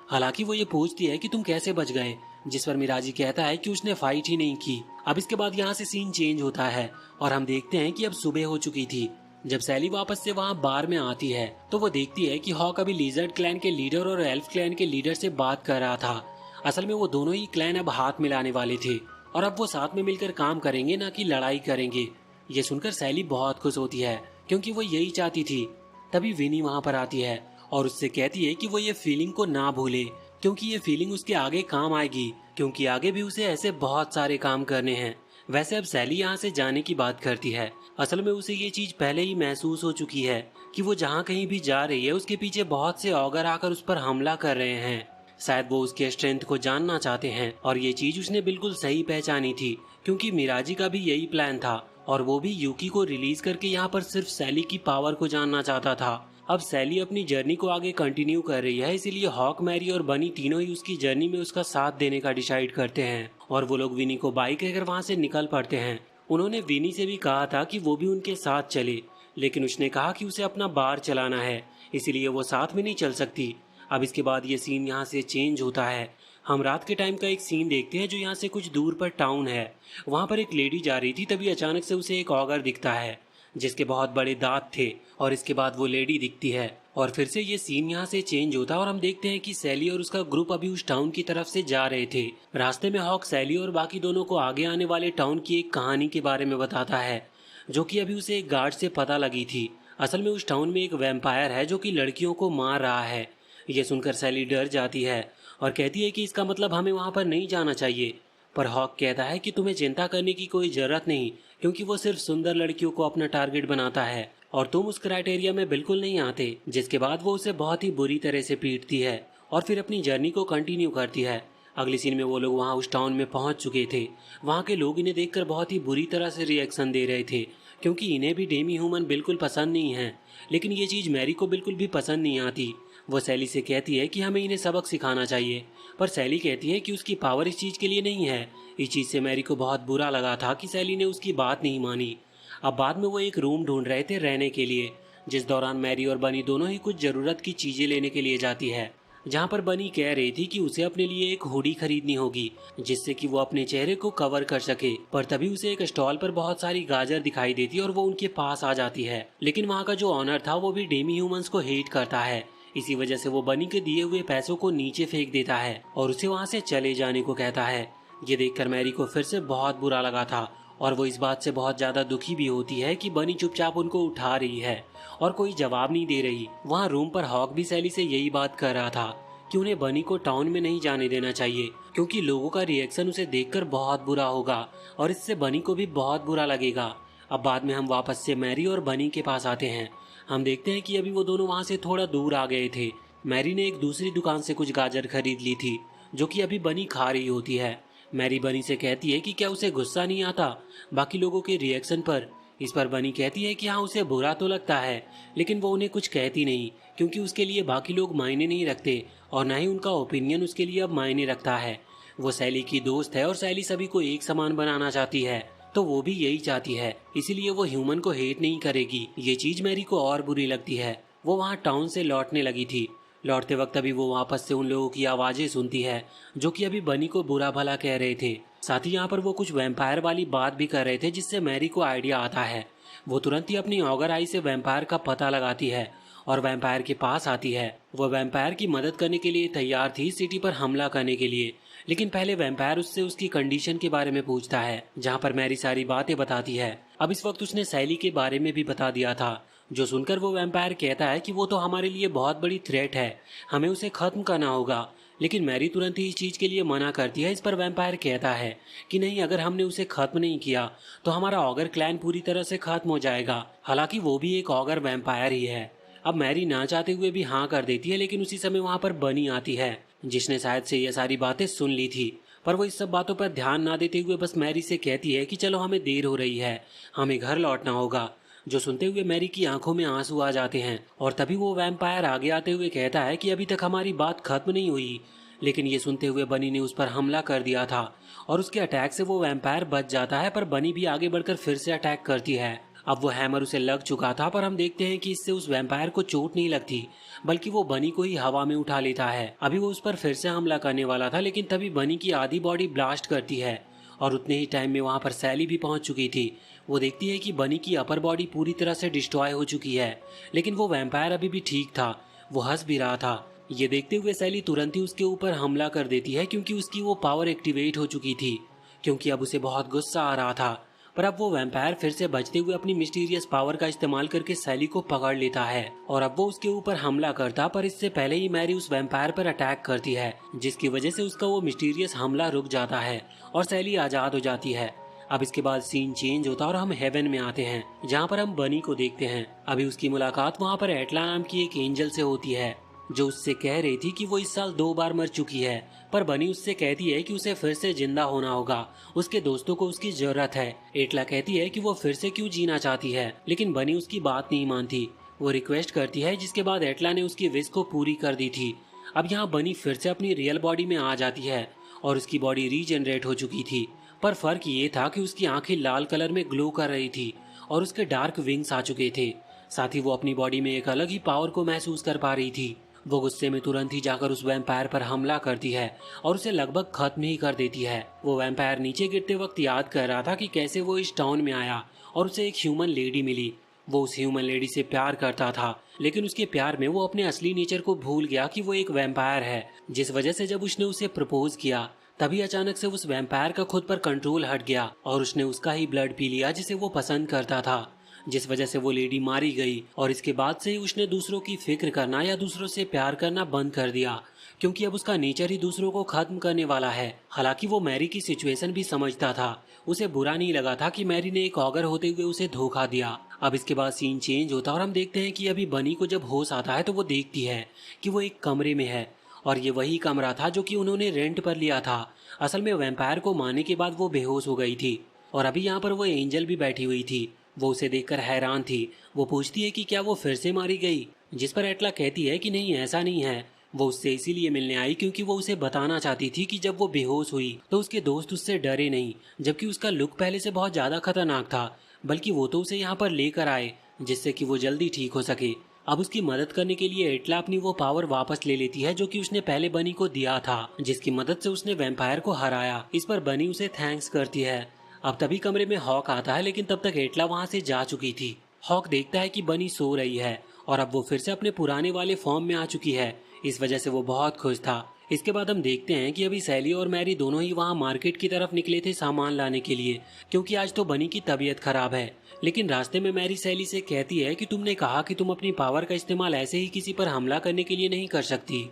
हालांकि वो ये पूछती है कि तुम कैसे बच गए, जिस पर मिराजी कहता है कि उसने फाइट ही नहीं की। अब इसके बाद यहाँ से सीन चेंज होता है और हम देखते हैं कि अब सुबह हो चुकी थी। जब सैली वापस से वहाँ बार में आती है तो वो देखती है कि हॉक अभी लिजर्ड क्लैन के लीडर और एल्फ क्लैन के लीडर से बात कर रहा था। असल में वो दोनों ही क्लैन अब हाथ मिलाने वाले थे और अब वो साथ में मिलकर काम करेंगे, ना कि लड़ाई करेंगे। ये सुनकर सैली बहुत खुश होती है, क्योंकि वो यही चाहती थी। तभी विनी वहाँ पर आती है और उससे कहती है कि वो ये फीलिंग को ना भूले, क्योंकि ये फीलिंग उसके आगे काम आएगी, क्योंकि आगे भी उसे ऐसे बहुत सारे काम करने हैं। वैसे अब सैली यहाँ से जाने की बात करती है। असल में उसे ये चीज पहले ही महसूस हो चुकी है कि वो जहाँ कहीं भी जा रही है उसके पीछे बहुत से ऑगर आकर उस पर हमला कर रहे हैं। शायद वो उसके स्ट्रेंथ को जानना चाहते हैं और ये चीज उसने बिल्कुल सही पहचानी थी, क्योंकि मिराजी का भी यही प्लान था और वो भी यूकी को रिलीज करके यहाँ पर सिर्फ सैली की पावर को जानना चाहता था। अब सैली अपनी जर्नी को आगे कंटिन्यू कर रही है, इसीलिए हॉक, मैरी और बनी तीनों ही उसकी जर्नी में उसका साथ देने का डिसाइड करते हैं और वो लोग विनी को बाई कहकर वहाँ से निकल पड़ते हैं। उन्होंने विनी से भी कहा था कि वो भी उनके साथ चले, लेकिन उसने कहा कि उसे अपना बार चलाना है, इसीलिए वो साथ में नहीं चल सकती। अब इसके बाद ये सीन यहाँ से चेंज होता है। हम रात के टाइम का एक सीन देखते हैं जो यहाँ से कुछ दूर पर टाउन है। वहाँ पर एक लेडी जा रही थी, तभी अचानक से उसे एक ऑगर दिखता है जिसके बहुत बड़े दांत थे और इसके बाद वो लेडी दिखती है और फिर से ये सीन यहाँ से चेंज होता है और हम देखते हैं कि सैली और उसका ग्रुप अभी उस टाउन की तरफ से जा रहे थे। रास्ते में हॉक सैली और बाकी दोनों को आगे आने वाले टाउन की एक कहानी के बारे में बताता है, जो कि अभी उसे एक गार्ड से पता लगी थी। असल में उस टाउन में एक वैम्पायर है जो कि लड़कियों को मार रहा है। ये सुनकर सैली डर जाती है और कहती है कि इसका मतलब हमें वहां पर नहीं जाना चाहिए। पर हॉक कहता है कि तुम्हें चिंता करने की कोई जरूरत नहीं, क्योंकि वो सिर्फ सुंदर लड़कियों को अपना टारगेट बनाता है और तुम उस क्राइटेरिया में बिल्कुल नहीं आते। जिसके बाद वो उसे बहुत ही बुरी तरह से पीटती है और फिर अपनी जर्नी को कंटिन्यू करती है। अगली सीन में वो लोग वहाँ उस टाउन में पहुंच चुके थे। वहाँ के लोग इन्हें देखकर बहुत ही बुरी तरह से रिएक्शन दे रहे थे, क्योंकि इन्हें भी डेमी ह्यूमन बिल्कुल पसंद नहीं है। लेकिन ये चीज़ मैरी को बिल्कुल भी पसंद नहीं आती। वो सैली से कहती है कि हमें इन्हें सबक सिखाना चाहिए, पर सैली कहती है कि उसकी पावर इस चीज़ के लिए नहीं है। इस चीज़ से मैरी को बहुत बुरा लगा था कि सैली ने उसकी बात नहीं मानी। अब बाद में वो एक रूम ढूंढ रहे थे रहने के लिए, जिस दौरान मैरी और बनी दोनों ही कुछ ज़रूरत की चीज़ें लेने के लिए जाती है। जहाँ पर बनी कह रही थी कि उसे अपने लिए एक हुडी खरीदनी होगी जिससे कि वो अपने चेहरे को कवर कर सके। पर तभी उसे एक स्टॉल पर बहुत सारी गाजर दिखाई देती और वो उनके पास आ जाती है। लेकिन वहाँ का जो ऑनर था वो भी डेमी ह्यूमंस को हेट करता है। इसी वजह से वो बनी के दिए हुए पैसों को नीचे फेंक देता है और उसे वहाँ से चले जाने को कहता है। ये देखकर मैरी को फिर से बहुत बुरा लगा था और वो इस बात से बहुत ज्यादा दुखी भी होती है कि बनी चुपचाप उनको उठा रही है और कोई जवाब नहीं दे रही। वहाँ रूम पर हॉक भी सैली से यही बात कर रहा था कि उन्हें बनी को टाउन में नहीं जाने देना चाहिए, क्योंकि लोगों का रिएक्शन उसे देखकर बहुत बुरा होगा और इससे बनी को भी बहुत बुरा लगेगा। अब बाद में हम वापस से मैरी और बनी के पास आते हैं। हम देखते हैं कि अभी वो दोनों वहाँ से थोड़ा दूर आ गए थे। मैरी ने एक दूसरी दुकान से कुछ गाजर खरीद ली थी जो कि अभी बनी खा रही होती है। मैरी बनी से कहती है कि क्या उसे गुस्सा नहीं आता बाकी लोगों के रिएक्शन पर। इस पर बनी कहती है कि हाँ, उसे बुरा तो लगता है, लेकिन वो उन्हें कुछ कहती नहीं, क्योंकि उसके लिए बाकी लोग मायने नहीं रखते और न ही उनका ओपिनियन उसके लिए अब मायने रखता है। वो सैली की दोस्त है और सैली सभी को एक समान बनाना चाहती है, तो वो भी यही चाहती है, इसीलिए वो ह्यूमन को हेट नहीं करेगी। ये चीज मैरी को और बुरी लगती है। वो वहाँ टाउन से लौटने लगी थी। लौटते वक्त अभी वो वापस से उन लोगों की आवाजें सुनती है जो कि अभी बनी को बुरा भला कह रहे थे। साथ ही यहाँ पर वो कुछ वैम्पायर वाली बात भी कर रहे थे, जिससे मैरी को आइडिया आता है। वो तुरंत ही अपनी ऑगर आई से वैम्पायर का पता लगाती है और वैम्पायर के पास आती है। वो वैम्पायर की मदद करने के लिए तैयार थी, सिटी पर हमला करने के लिए। लेकिन पहले वैम्पायर उससे उसकी कंडीशन के बारे में पूछता है, जहाँ पर मैरी सारी बातें बताती है। अब इस वक्त उसने सैली के बारे में भी बता दिया था, जो सुनकर वो वैम्पायर कहता है कि वो तो हमारे लिए बहुत बड़ी थ्रेट है, हमें उसे खत्म करना होगा। लेकिन मैरी तुरंत ही इस चीज के लिए मना करती है। इस पर वैम्पायर कहता है कि नहीं, अगर हमने उसे खत्म नहीं किया तो हमारा ऑगर क्लैन पूरी तरह से खत्म हो जाएगा। हालांकि वो भी एक ऑगर वैम्पायर ही है। अब मैरी ना चाहते हुए भी हाँ कर देती है, लेकिन उसी समय वहाँ पर बनी आती है, जिसने शायद से ये सारी बातें सुन ली थी। पर वो इस सब बातों पर ध्यान ना देते हुए बस मैरी से कहती है कि चलो हमें देर हो रही है, हमें घर लौटना होगा। जो सुनते हुए मैरी की आंखों में आंसू आ जाते हैं और तभी वो वैम्पायर आगे आते हुए कहता है कि अभी तक हमारी बात खत्म नहीं हुई। लेकिन ये सुनते हुए बनी ने उस पर हमला कर दिया था और उसके अटैक से वो वैम्पायर बच जाता है, पर बनी भी आगे बढ़कर फिर से अटैक करती है। अब वो हैमर उसे लग चुका था, पर हम देखते हैं कि इससे उस वैम्पायर को चोट नहीं लगती, बल्कि वो बनी को ही हवा में उठा लेता है। अभी वो उस पर फिर से हमला करने वाला था, लेकिन तभी बनी की आधी बॉडी ब्लास्ट करती है और उतने ही टाइम में वहां पर सैली भी पहुंच चुकी थी। वो देखती है कि बनी की अपर बॉडी पूरी तरह से डिस्ट्रॉय हो चुकी है, लेकिन वो वैम्पायर अभी भी ठीक था, वो हंस भी रहा था। ये देखते हुए सैली तुरंत ही उसके ऊपर हमला कर देती है, क्योंकि उसकी वो पावर एक्टिवेट हो चुकी थी, क्योंकि अब उसे बहुत गुस्सा आ रहा था। पर अब वो वैम्पायर फिर से बचते हुए अपनी मिस्टीरियस पावर का इस्तेमाल करके सैली को पकड़ लेता है और अब वो उसके ऊपर हमला करता, पर इससे पहले ही मैरी उस वैम्पायर पर अटैक करती है, जिसकी वजह से उसका वो मिस्टीरियस हमला रुक जाता है और सैली आजाद हो जाती है। अब इसके बाद सीन चेंज होता और हम हेवन में आते हैं, जहाँ पर हम बनी को देखते हैं। अभी उसकी मुलाकात वहाँ पर एटला नाम की एक एंजल से होती है, जो उससे कह रही थी कि वो इस साल 2 बार मर चुकी है। पर बनी उससे कहती है कि उसे फिर से जिंदा होना होगा, उसके दोस्तों को उसकी जरूरत है। एटला कहती है कि वो फिर से क्यों जीना चाहती है, लेकिन बनी उसकी बात नहीं मानती। वो रिक्वेस्ट करती है, जिसके बाद एटला ने उसकी विश को पूरी कर दी थी। अब यहाँ बनी फिर से अपनी रियल बॉडी में आ जाती है और उसकी बॉडी रीजनरेट हो चुकी थी। पर फर्क ये था कि उसकी आंखें लाल कलर में ग्लो कर रही थी और उसके डार्क विंग्स आ चुके थे। साथ ही वो अपनी बॉडी में एक अलग ही पावर को महसूस कर पा रही थी। वो गुस्से में तुरंत ही जाकर उस वैम्पायर पर हमला करती है और उसे लगभग खत्म ही कर देती है। वो वैम्पायर नीचे गिरते वक्त याद कर रहा था कि कैसे वो इस टाउन में आया और उसे एक ह्यूमन लेडी मिली। वो उस ह्यूमन लेडी से प्यार करता था, लेकिन उसके प्यार में वो अपने असली नेचर को भूल गया कि वो एक वैम्पायर है, जिस वजह से जब उसने उसे प्रपोज किया तभी अचानक से उस वैम्पायर का खुद पर कंट्रोल हट गया और उसने उसका ही ब्लड पी लिया जिसे वो पसंद करता था, जिस वजह से वो लेडी मारी गई। और इसके बाद से ही उसने दूसरों की फिक्र करना या दूसरों से प्यार करना बंद कर दिया, क्योंकि अब उसका नेचर ही दूसरों को खत्म करने वाला है। हालांकि वो मैरी की सिचुएशन भी समझता था, उसे बुरा नहीं लगा था कि मैरी ने एक ऑगर होते हुए उसे धोखा दिया। अब इसके बाद सीन चेंज होता और हम देखते हैं कि अभी बनी को जब होश आता है तो वो देखती है कि वो एक कमरे में है और ये वही कमरा था जो कि उन्होंने रेंट पर लिया था। असल में वैम्पायर को मारने के बाद वो बेहोश हो गई थी और अभी यहाँ पर वो एंजल भी बैठी हुई थी। वो उसे देखकर हैरान थी। वो पूछती है कि क्या वो फिर से मारी गई, जिस पर एटला कहती है कि नहीं, ऐसा नहीं है। वो उससे इसीलिए मिलने आई क्योंकि वो उसे बताना चाहती थी कि जब वो बेहोश हुई तो उसके दोस्त उससे डरे नहीं, जबकि उसका लुक पहले से बहुत ज्यादा खतरनाक था, बल्कि वो तो उसे यहाँ पर लेकर आए जिससे कि वो जल्दी ठीक हो सके। अब उसकी मदद करने के लिए एटला अपनी वो पावर वापस ले लेती है जो कि उसने पहले बनी को दिया था, जिसकी मदद से उसने वैम्पायर को हराया। इस पर बनी उसे थैंक्स करती है। अब तभी कमरे में हॉक आता है, लेकिन तब तक एटला वहां से जा चुकी थी। हॉक देखता है कि बनी सो रही है और अब वो फिर से अपने पुराने वाले फॉर्म में आ चुकी है, इस वजह से वो बहुत खुश था। इसके बाद हम देखते हैं कि अभी सैली और मैरी दोनों ही वहाँ मार्केट की तरफ निकले थे सामान लाने के लिए, क्योंकि आज तो बनी की तबीयत खराब है। लेकिन रास्ते में मैरी सैली से कहती है कि तुमने कहा कि तुम अपनी पावर का इस्तेमाल ऐसे ही किसी पर हमला करने के लिए नहीं कर सकती,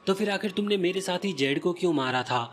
तो फिर आखिर तुमने मेरे साथी जेड को क्यों मारा था।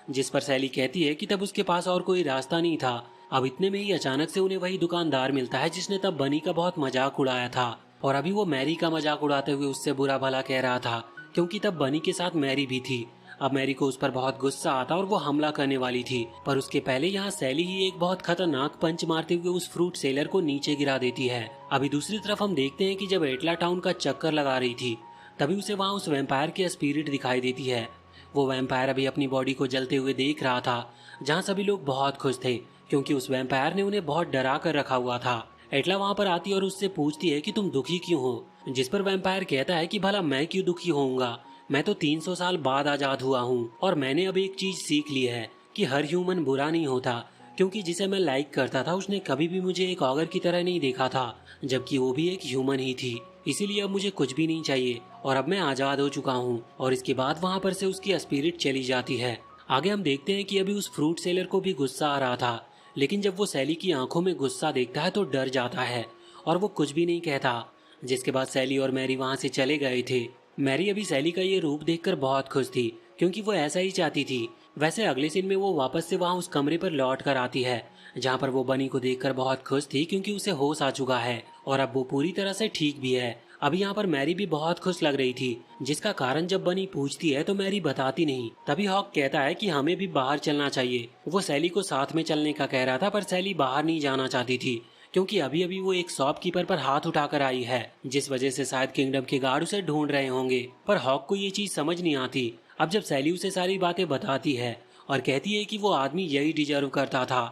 जिस पर सैली कहती है कि तब उसके पास और कोई रास्ता नहीं था। अब इतने में ही अचानक से उन्हें वही दुकानदार मिलता है जिसने तब बनी का बहुत मजाक उड़ाया था और अभी वो मैरी का मजाक उड़ाते हुए उससे बुरा भला कह रहा था, क्योंकि तब बनी के साथ मैरी भी थी। अब मैरी को उस पर बहुत गुस्सा आता और वो हमला करने वाली थी, पर उसके पहले यहाँ सैली ही एक बहुत खतरनाक पंच मारते हुए उस फ्रूट सेलर को नीचे गिरा देती है। अभी दूसरी तरफ हम देखते हैं कि जब एटला टाउन का चक्कर लगा रही थी तभी उसे वहाँ उस वैम्पायर की स्पिरिट दिखाई देती है। वो वैम्पायर अभी अपनी बॉडी को जलते हुए देख रहा था, जहाँ सभी लोग बहुत खुश थे क्योंकि उस वैम्पायर ने उन्हें बहुत डरा कर रखा हुआ था। एटला वहाँ पर आती है और उससे पूछती है कि तुम दुखी क्यों हो, जिस पर वैम्पायर कहता है कि भला मैं क्यों दुखी होऊंगा, मैं तो 300 साल बाद आजाद हुआ हूँ और मैंने अब एक चीज सीख ली है कि हर ह्यूमन बुरा नहीं होता, क्योंकि जिसे मैं लाइक करता था उसने कभी भी मुझे एक ऑगर की तरह नहीं देखा था, जबकि वो भी एक ह्यूमन ही थी। इसीलिए अब मुझे कुछ भी नहीं चाहिए और अब मैं आजाद हो चुका हूँ। और इसके बाद वहाँ पर से उसकी स्पिरिट चली जाती है। आगे हम देखते हैं कि अभी उस फ्रूट सेलर को भी गुस्सा आ रहा था, लेकिन जब वो सैली की आंखों में गुस्सा देखता है तो डर जाता है और वो कुछ भी नहीं कहता। जिसके बाद सैली और मैरी वहाँ से चले गए थे। मैरी अभी सैली का ये रूप देखकर बहुत खुश थी क्योंकि वो ऐसा ही चाहती थी। वैसे अगले सीन में वो वापस से वहाँ उस कमरे पर लौट कर आती है जहाँ पर वो बनी को देखकर बहुत खुश थी क्योंकि उसे होश आ चुका है और अब वो पूरी तरह से ठीक भी है। अभी यहाँ पर मैरी भी बहुत खुश लग रही थी, जिसका कारण जब बनी पूछती है तो मैरी बताती नहीं। तभी हॉक कहता है कि हमें भी बाहर चलना चाहिए। वो सैली को साथ में चलने का कह रहा था पर सैली बाहर नहीं जाना चाहती थी क्योंकि अभी अभी वो एक शॉपकीपर पर हाथ उठाकर आई है, जिस वजह से शायद किंगडम के गार्ड उसे ढूंढ रहे होंगे। पर हॉक को ये चीज समझ नहीं आती। अब जब सैली उसे सारी बातें बताती है और कहती है कि वो आदमी यही डिजर्व करता था,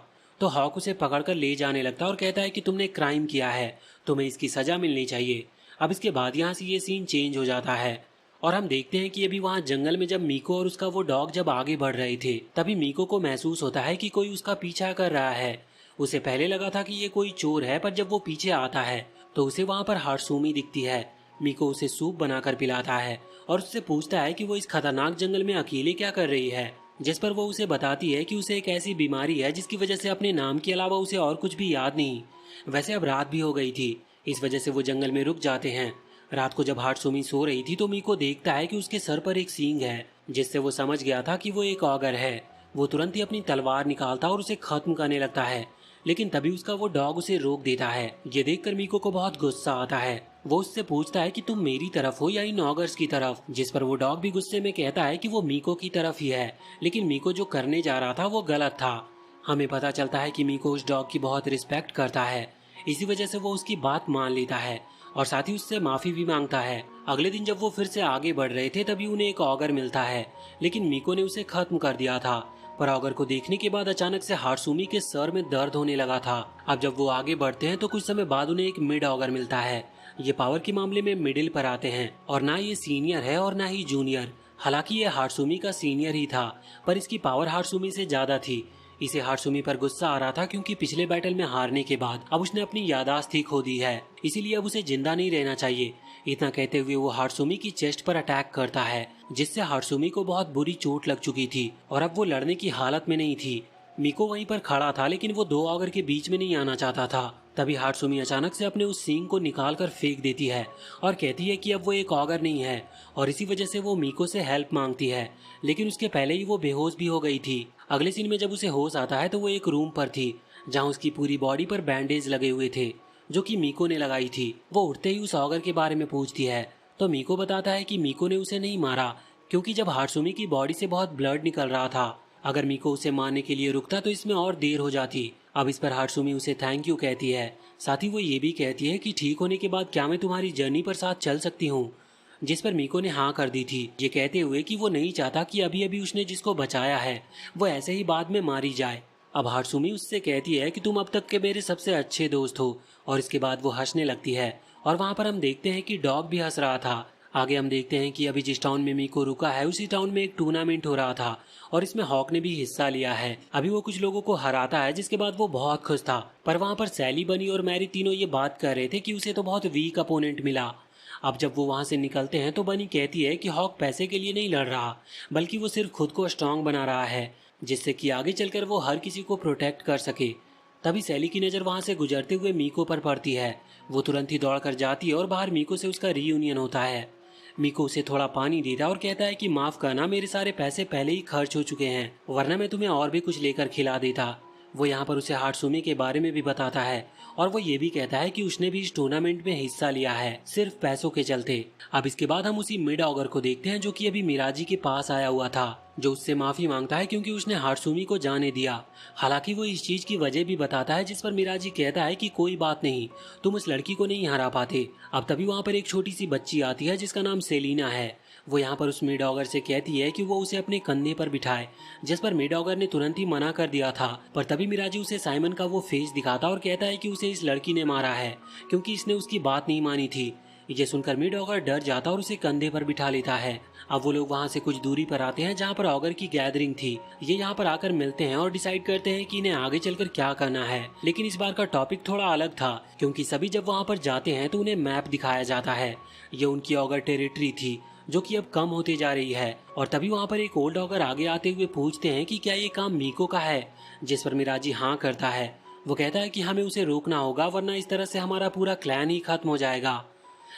तो हॉक उसे पकड़कर ले जाने लगता है और कहता है कि तुमने क्राइम किया है, तुम्हें इसकी सजा मिलनी चाहिए। अब इसके बाद यहाँ से ये सीन चेंज हो जाता है और हम देखते हैं कि अभी वहाँ जंगल में जब मीको और उसका वो डॉग जब आगे बढ़ रहे थे, तभी मीको को महसूस होता है कि कोई उसका पीछा कर रहा है। उसे पहले लगा था कि ये कोई चोर है, पर जब वो पीछे आता है तो उसे वहाँ पर हार्सूमी दिखती है। मीको उसे सूप बनाकर पिलाता है और उससे पूछता है कि वो इस खतरनाक जंगल में अकेले क्या कर रही है, जिस पर वो उसे बताती है कि उसे एक ऐसी बीमारी है जिसकी वजह से अपने नाम के अलावा उसे और कुछ भी याद नहीं। वैसे अब रात भी हो गई थी, इस वजह से वो जंगल में रुक जाते हैं। रात को जब हार्सूमी सो रही थी तो मीको देखता है कि उसके सर पर एक सींग है, जिससे वो समझ गया था कि वो एक ऑगर है। वो तुरंत ही अपनी तलवार निकालता और उसे खत्म करने लगता है, लेकिन तभी उसका वो डॉग उसे रोक देता है। ये देखकर मीको को बहुत गुस्सा आता है। वो उससे पूछता है कि तुम मेरी तरफ हो या इन ऑगर्स की तरफ, जिस पर वो डॉग भी गुस्से में कहता है कि वो मीको की तरफ ही है, लेकिन मीको जो करने जा रहा था वो गलत था। हमें पता चलता है कि मीको उस डॉग की बहुत रिस्पेक्ट करता है, इसी वजह से वो उसकी बात मान लेता है और साथ ही उससे माफी भी मांगता है। अगले दिन जब वो फिर से आगे बढ़ रहे थे तभी उन्हें एक ऑगर मिलता है, लेकिन मीको ने उसे खत्म कर दिया था। पर ऑगर को देखने के बाद अचानक से हार्सूमी के सर में दर्द होने लगा था। अब जब वो आगे बढ़ते हैं तो कुछ समय बाद उन्हें एक मिड ऑगर मिलता है। ये पावर के मामले में मिडिल पर आते हैं और ना ये सीनियर है और ना ही जूनियर। हालांकि ये हार्सूमी का सीनियर ही था, पर इसकी पावर हार्सूमी से ज्यादा थी। इसे हार्सूमी पर गुस्सा आ रहा था क्योंकि पिछले बैटल में हारने के बाद अब उसने अपनी यादाश्त ही खो दी है, इसीलिए अब उसे जिंदा नहीं रहना चाहिए। इतना कहते हुए वो हार्सूमी की चेस्ट पर अटैक करता है, जिससे हार्सूमी को बहुत बुरी चोट लग चुकी थी और अब वो लड़ने की हालत में नहीं थी। मीको वहीं पर खड़ा था, लेकिन वो दो ऑगर के बीच में नहीं आना चाहता था। तभी हार्सूमी अचानक से अपने उस सींग को निकाल कर फेंक देती है और कहती है कि अब वो एक ऑगर नहीं है, और इसी वजह से वो मीको से हेल्प मांगती है, लेकिन उसके पहले ही वो बेहोश भी हो गई थी। अगले सीन में जब उसे होश आता है तो वो एक रूम पर थी जहाँ उसकी पूरी बॉडी पर बैंडेज लगे हुए थे, जो कि मीको ने लगाई थी। वो उठते ही उस ऑगर के बारे में पूछती है तो मीको बताता है कि मीको ने उसे नहीं मारा, क्योंकि जब हार्सूमी की बॉडी से बहुत ब्लड निकल रहा था, अगर मीको उसे मारने के लिए रुकता तो इसमें और देर हो जाती। अब इस पर हार्सूमी उसे थैंक यू कहती है। साथ ही वो ये भी कहती है कि ठीक होने के बाद क्या मैं तुम्हारी जर्नी पर साथ चल सकती हूँ, जिस पर मीको ने हाँ कर दी थी, ये कहते हुए कि वो नहीं चाहता कि अभी अभी उसने जिसको बचाया है वो ऐसे ही बाद में मारी जाए। अब हार्सूमी उससे कहती है कि तुम अब तक के मेरे सबसे अच्छे दोस्त हो, और इसके बाद वो हंसने लगती है और वहाँ पर हम देखते हैं कि डॉग भी हंस रहा था। आगे हम देखते हैं कि अभी जिस टाउन में मीको रुका है उसी टाउन में एक टूर्नामेंट हो रहा था और इसमें हॉक ने भी हिस्सा लिया है। अभी वो कुछ लोगों को हराता है, जिसके बाद वो बहुत खुश था। पर वहाँ पर सैली, बनी और मैरी तीनों ये बात कर रहे थे कि उसे तो बहुत वीक अपोनेंट मिला। अब जब वो वहाँ से निकलते हैं तो बनी कहती है कि हॉक पैसे के लिए नहीं लड़ रहा, बल्कि वो सिर्फ खुद को स्ट्रांग बना रहा है, जिससे कि आगे चलकर वो हर किसी को प्रोटेक्ट कर सके। तभी सैली की नज़र वहाँ से गुजरते हुए मीको पर पड़ती है। वो तुरंत ही दौड़ कर जाती है और बाहर मीको से उसका रीयूनियन होता है। मीको उसे थोड़ा पानी देता है और कहता है कि माफ करना, मेरे सारे पैसे पहले ही खर्च हो चुके हैं, वरना मैं तुम्हें और भी कुछ लेकर खिला देता। वो यहाँ पर उसे हार्सूमी के बारे में भी बताता है और वो ये भी कहता है कि उसने भी इस टूर्नामेंट में हिस्सा लिया है सिर्फ पैसों के चलते। अब इसके बाद हम उसी मिड ऑगर को देखते हैं जो कि अभी मिराजी के पास आया हुआ था, जो उससे माफी मांगता है क्योंकि उसने हाटसुमी को जाने दिया। हालांकि वो इस चीज की वजह भी बताता है, जिस पर मिराजी कहता है कि कोई बात नहीं, तुम उस लड़की को नहीं हरा पाते। अब तभी वहाँ पर एक छोटी सी बच्ची आती है जिसका नाम सेलिना है। वो यहाँ पर उस मिडऑगर से कहती है कि वो उसे अपने कंधे पर बिठाए, जिस पर मिडऑगर ने तुरंत ही मना कर दिया था। पर तभी मिराजी उसे साइमन का वो फेस दिखाता और कहता है कि उसे इस लड़की ने मारा है क्योंकि इसने उसकी बात नहीं मानी थी। ये सुनकर मिडऑगर डर जाता और उसे कंधे पर बिठा लेता है। अब वो लोग वहाँ से कुछ दूरी पर आते हैं जहाँ पर ऑगर की गैदरिंग थी। ये यहाँ पर आकर मिलते हैं और डिसाइड करते हैं कि इन्हें आगे चलकर क्या करना है। लेकिन इस बार का टॉपिक थोड़ा अलग था, क्योंकि सभी जब वहाँ पर जाते हैं तो उन्हें मैप दिखाया जाता है। ये उनकी ऑगर टेरिटरी थी जो कि अब कम होती जा रही है। और तभी वहाँ पर एक ओल्ड ऑगर आगे आते हुए पूछते हैं कि क्या ये काम मीको का है, जिस पर मिराजी हाँ करता है। वो कहता है कि हमें उसे रोकना होगा, वरना इस तरह से हमारा पूरा क्लैन ही खत्म हो जाएगा।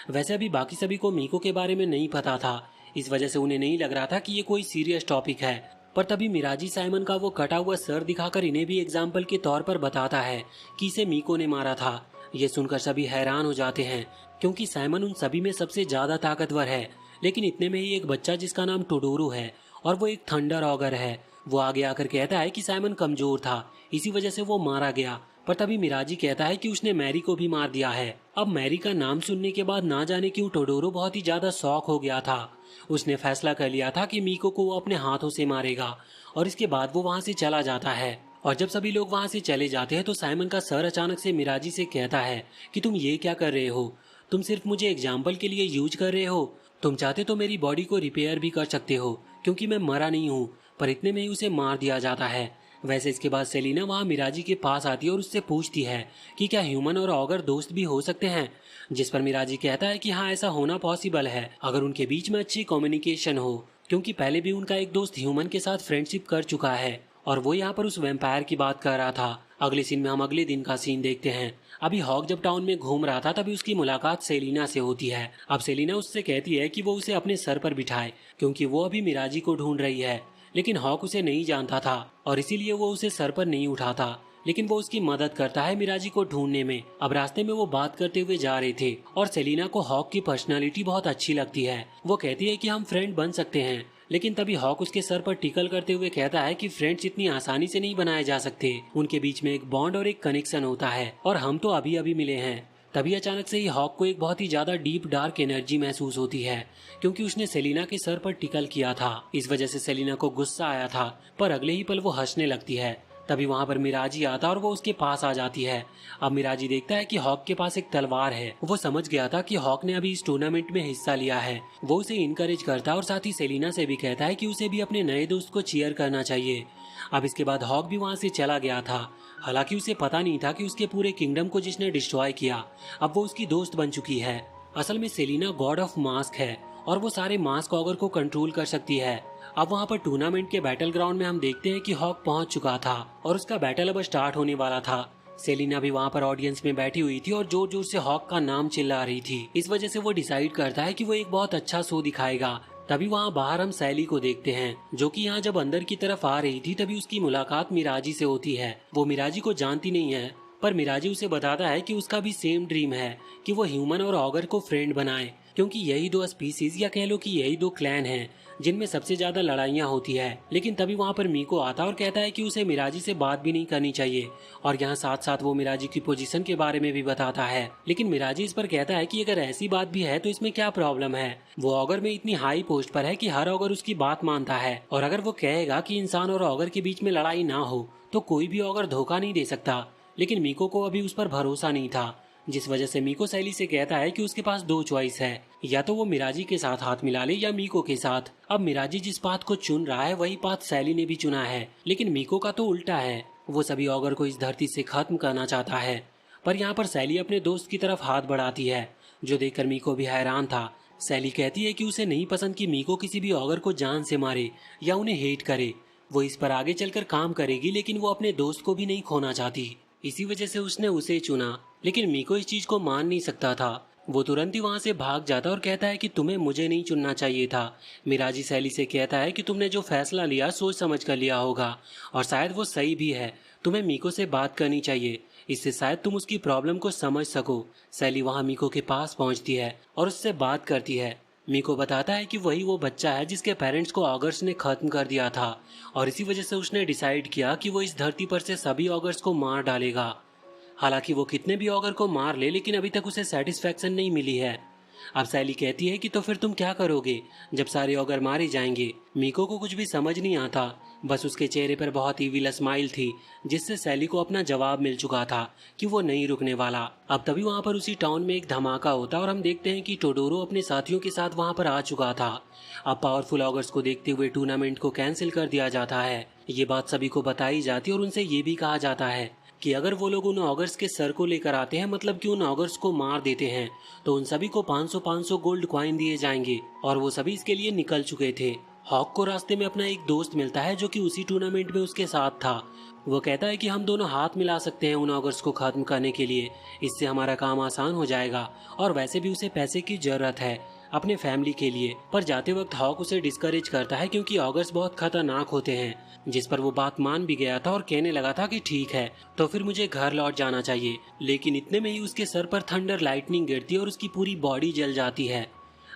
वैसे अभी बाकी सभी को मीको के बारे में नहीं पता था, इस वजह से उन्हें नहीं लग रहा था कि ये कोई सीरियस टॉपिक है। पर तभी मिराजी साइमन का वो कटा हुआ सर दिखाकर इन्हें भी एग्जाम्पल के तौर पर बताता है कि इसे मीको ने मारा था। ये सुनकर सभी हैरान हो जाते हैं, क्योंकि साइमन उन सभी में सबसे ज्यादा ताकतवर है। लेकिन इतने में ही एक बच्चा जिसका नाम टोडोरो है और वो एक थंडर ऑगर है, वो आगे आकर कहता है कि साइमन कमजोर था, इसी वजह से वो मारा गया। पर तभी मिराजी कहता है कि उसने मैरी को भी मार दिया है। अब मैरी का नाम सुनने के बाद ना जाने क्यों टोडोरो बहुत ही ज्यादा शॉक हो गया था। उसने फैसला कर लिया था कि मीको को वो अपने हाथों से मारेगा, और इसके बाद वो वहाँ से चला जाता है। और जब सभी लोग वहाँ से चले जाते हैं तो साइमन का सर अचानक से मिराजी से कहता है कि तुम ये क्या कर रहे हो, तुम सिर्फ मुझे एग्जाम्पल के लिए यूज कर रहे हो, तुम चाहते तो मेरी बॉडी को रिपेयर भी कर सकते हो क्योंकि मैं मरा नहीं हूँ। पर इतने में ही उसे मार दिया जाता है। वैसे इसके बाद सेलिना वहाँ मिराजी के पास आती है और उससे पूछती है कि क्या ह्यूमन और ऑगर दोस्त भी हो सकते हैं, जिस पर मिराजी कहता है कि हाँ, ऐसा होना पॉसिबल है अगर उनके बीच में अच्छी कम्युनिकेशन हो, क्योंकि पहले भी उनका एक दोस्त ह्यूमन के साथ फ्रेंडशिप कर चुका है। और वो यहाँ पर उस वैम्पायर की बात कर रहा था। अगले सीन में हम अगले दिन का सीन देखते हैं। अभी हॉक जब टाउन में घूम रहा था तभी उसकी मुलाकात सेलिना से होती है। अब सेलिना उससे कहती है कि वो उसे अपने सर पर बिठाए क्योंकि वो अभी मिराजी को ढूंढ रही है। लेकिन हॉक उसे नहीं जानता था और इसीलिए वो उसे सर पर नहीं उठाता, लेकिन वो उसकी मदद करता है मिराजी को ढूंढने में। अब रास्ते में वो बात करते हुए जा रहे थे और सेलिना को हॉक की पर्सनालिटी बहुत अच्छी लगती है। वो कहती है कि हम फ्रेंड बन सकते हैं, लेकिन तभी हॉक उसके सर पर टिकल करते हुए कहता है कि फ्रेंड्स इतनी आसानी से नहीं बनाए जा सकते, उनके बीच में एक बॉन्ड और एक कनेक्शन होता है, और हम तो अभी अभी मिले हैं। तभी अचानक से ही हॉक को एक बहुत ही ज्यादा डीप डार्क एनर्जी महसूस होती है, क्योंकि उसने सेलिना के सर पर टिकल किया था। इस वजह से सेलिना को गुस्सा आया था, पर अगले ही पल वो हंसने लगती है। तभी वहाँ पर मिराजी आता और वो उसके पास आ जाती है। अब मिराजी देखता है कि हॉक के पास एक तलवार है। वो समझ गया था कि हॉक ने अभी इस टूर्नामेंट में हिस्सा लिया है। वो उसे इनकरेज करता है और साथ ही सेलिना से भी कहता है कि उसे भी अपने नए दोस्त को चीयर करना चाहिए। अब इसके बाद हॉक भी वहाँ से चला गया था। हालांकि उसे पता नहीं था कि उसके पूरे किंगडम को जिसने डिस्ट्रॉय किया अब वो उसकी दोस्त बन चुकी है। असल में सेलिना गॉड ऑफ मास्क है और वो सारे मास्क ऑगर को कंट्रोल कर सकती है। अब वहाँ पर टूर्नामेंट के बैटल ग्राउंड में हम देखते हैं कि हॉक पहुंच चुका था और उसका बैटल अब स्टार्ट होने वाला था। सेलिना भी वहाँ पर ऑडियंस में बैठी हुई थी और जोर जोर से हॉक का नाम चिल्ला रही थी। इस वजह से वो डिसाइड करता है कि वो एक बहुत अच्छा शो दिखाएगा। तभी वहाँ बाहर हम सैली को देखते हैं, जो कि यहाँ जब अंदर की तरफ आ रही थी तभी उसकी मुलाकात मिराजी से होती है। वो मिराजी को जानती नहीं है, पर मिराजी उसे बताता है कि उसका भी सेम ड्रीम है कि वो ह्यूमन और ऑगर को फ्रेंड बनाए, क्योंकि यही दो स्पीसीज या कह लो कि यही दो क्लैन हैं जिनमें सबसे ज्यादा लड़ाइयाँ होती है। लेकिन तभी वहाँ पर मीको आता और कहता है कि उसे मिराजी से बात भी नहीं करनी चाहिए, और यहाँ साथ साथ वो मिराजी की पोजीशन के बारे में भी बताता है। लेकिन मिराजी इस पर कहता है कि अगर ऐसी बात भी है तो इसमें क्या प्रॉब्लम है। वो ऑगर में इतनी हाई पोस्ट पर है कि हर ऑगर उसकी बात मानता है, और अगर वो कहेगा कि इंसान और ऑगर के बीच में लड़ाई ना हो तो कोई भी ऑगर धोखा नहीं दे सकता। लेकिन मीको को अभी उस पर भरोसा नहीं था, जिस वजह से मीको सैली से कहता है कि उसके पास दो चॉइस है, या तो वो मिराजी के साथ हाथ मिला ले या मीको के साथ। अब मिराजी जिस पाथ को चुन रहा है वही पाथ सैली ने भी चुना है, लेकिन मीको का तो उल्टा है। वो सभी ऑगर को इस धरती से खत्म करना चाहता है। पर यहाँ पर सैली अपने दोस्त की तरफ हाथ बढ़ाती है, जो देखकर मीको भी हैरान था। सैली कहती है कि उसे नहीं पसंद कि मीको किसी भी ऑगर को जान से मारे या उन्हें हेट करे। वो इस पर आगे चलकर काम करेगी, लेकिन वो अपने दोस्त को भी नहीं खोना चाहती, इसी वजह से उसने उसे चुना। लेकिन मीको इस चीज को मान नहीं सकता था। वो तुरंत ही वहां से भाग जाता और कहता है कि तुम्हें मुझे नहीं चुनना चाहिए था। मिराजी सैली से कहता है कि तुमने जो फैसला लिया सोच समझ कर लिया होगा, और शायद वो सही भी है। तुम्हें मीको से बात करनी चाहिए, इससे शायद तुम उसकी प्रॉब्लम को समझ सको। सैली वहां मीको के पास पहुंचती है और उससे बात करती है। मीको बताता है कि वही वो बच्चा है जिसके पेरेंट्स को ऑगर्स ने खत्म कर दिया था और इसी वजह से उसने डिसाइड किया कि वो इस धरती पर से सभी ऑगर्स को मार डालेगा। हालांकि वो कितने भी ऑगर को मार ले लेकिन अभी तक उसे सेटिस्फेक्शन नहीं मिली है। अब सैली कहती है कि तो फिर तुम क्या करोगे जब सारे ऑगर मारे जाएंगे। मीको को कुछ भी समझ नहीं आता, बस उसके चेहरे पर बहुत ईविल स्माइल थी जिससे सैली को अपना जवाब मिल चुका था कि वो नहीं रुकने वाला। अब तभी वहाँ पर उसी टाउन में एक धमाका होता और हम देखते हैं कि टोडोरो अपने साथियों के साथ वहाँ पर आ चुका था। अब पावरफुल ऑगर्स को देखते हुए टूर्नामेंट को कैंसिल कर दिया जाता है। ये बात सभी को बताई जाती है और उनसे ये भी कहा जाता है कि अगर वो लोग उन ऑगर्स के सर को लेकर आते हैं, मतलब कि उन ऑगर्स को मार देते हैं, तो उन सभी को 500 गोल्ड कॉइन दिए जाएंगे। और वो सभी इसके लिए निकल चुके थे। हॉक को रास्ते में अपना एक दोस्त मिलता है जो कि उसी टूर्नामेंट में उसके साथ था। वो कहता है कि हम दोनों हाथ मिला सकते हैं उन ऑगर्स को खत्म करने के लिए, इससे हमारा काम आसान हो जाएगा और वैसे भी उसे पैसे की जरूरत है अपने फैमिली के लिए। पर जाते वक्त हॉक उसे डिस्करेज करता है क्योंकि ऑगर्स बहुत खतरनाक होते हैं, जिस पर वो बात मान भी गया था और कहने लगा था कि ठीक है तो फिर मुझे घर लौट जाना चाहिए। लेकिन इतने में ही उसके सर पर थंडर लाइटनिंग गिरती है और उसकी पूरी बॉडी जल जाती है।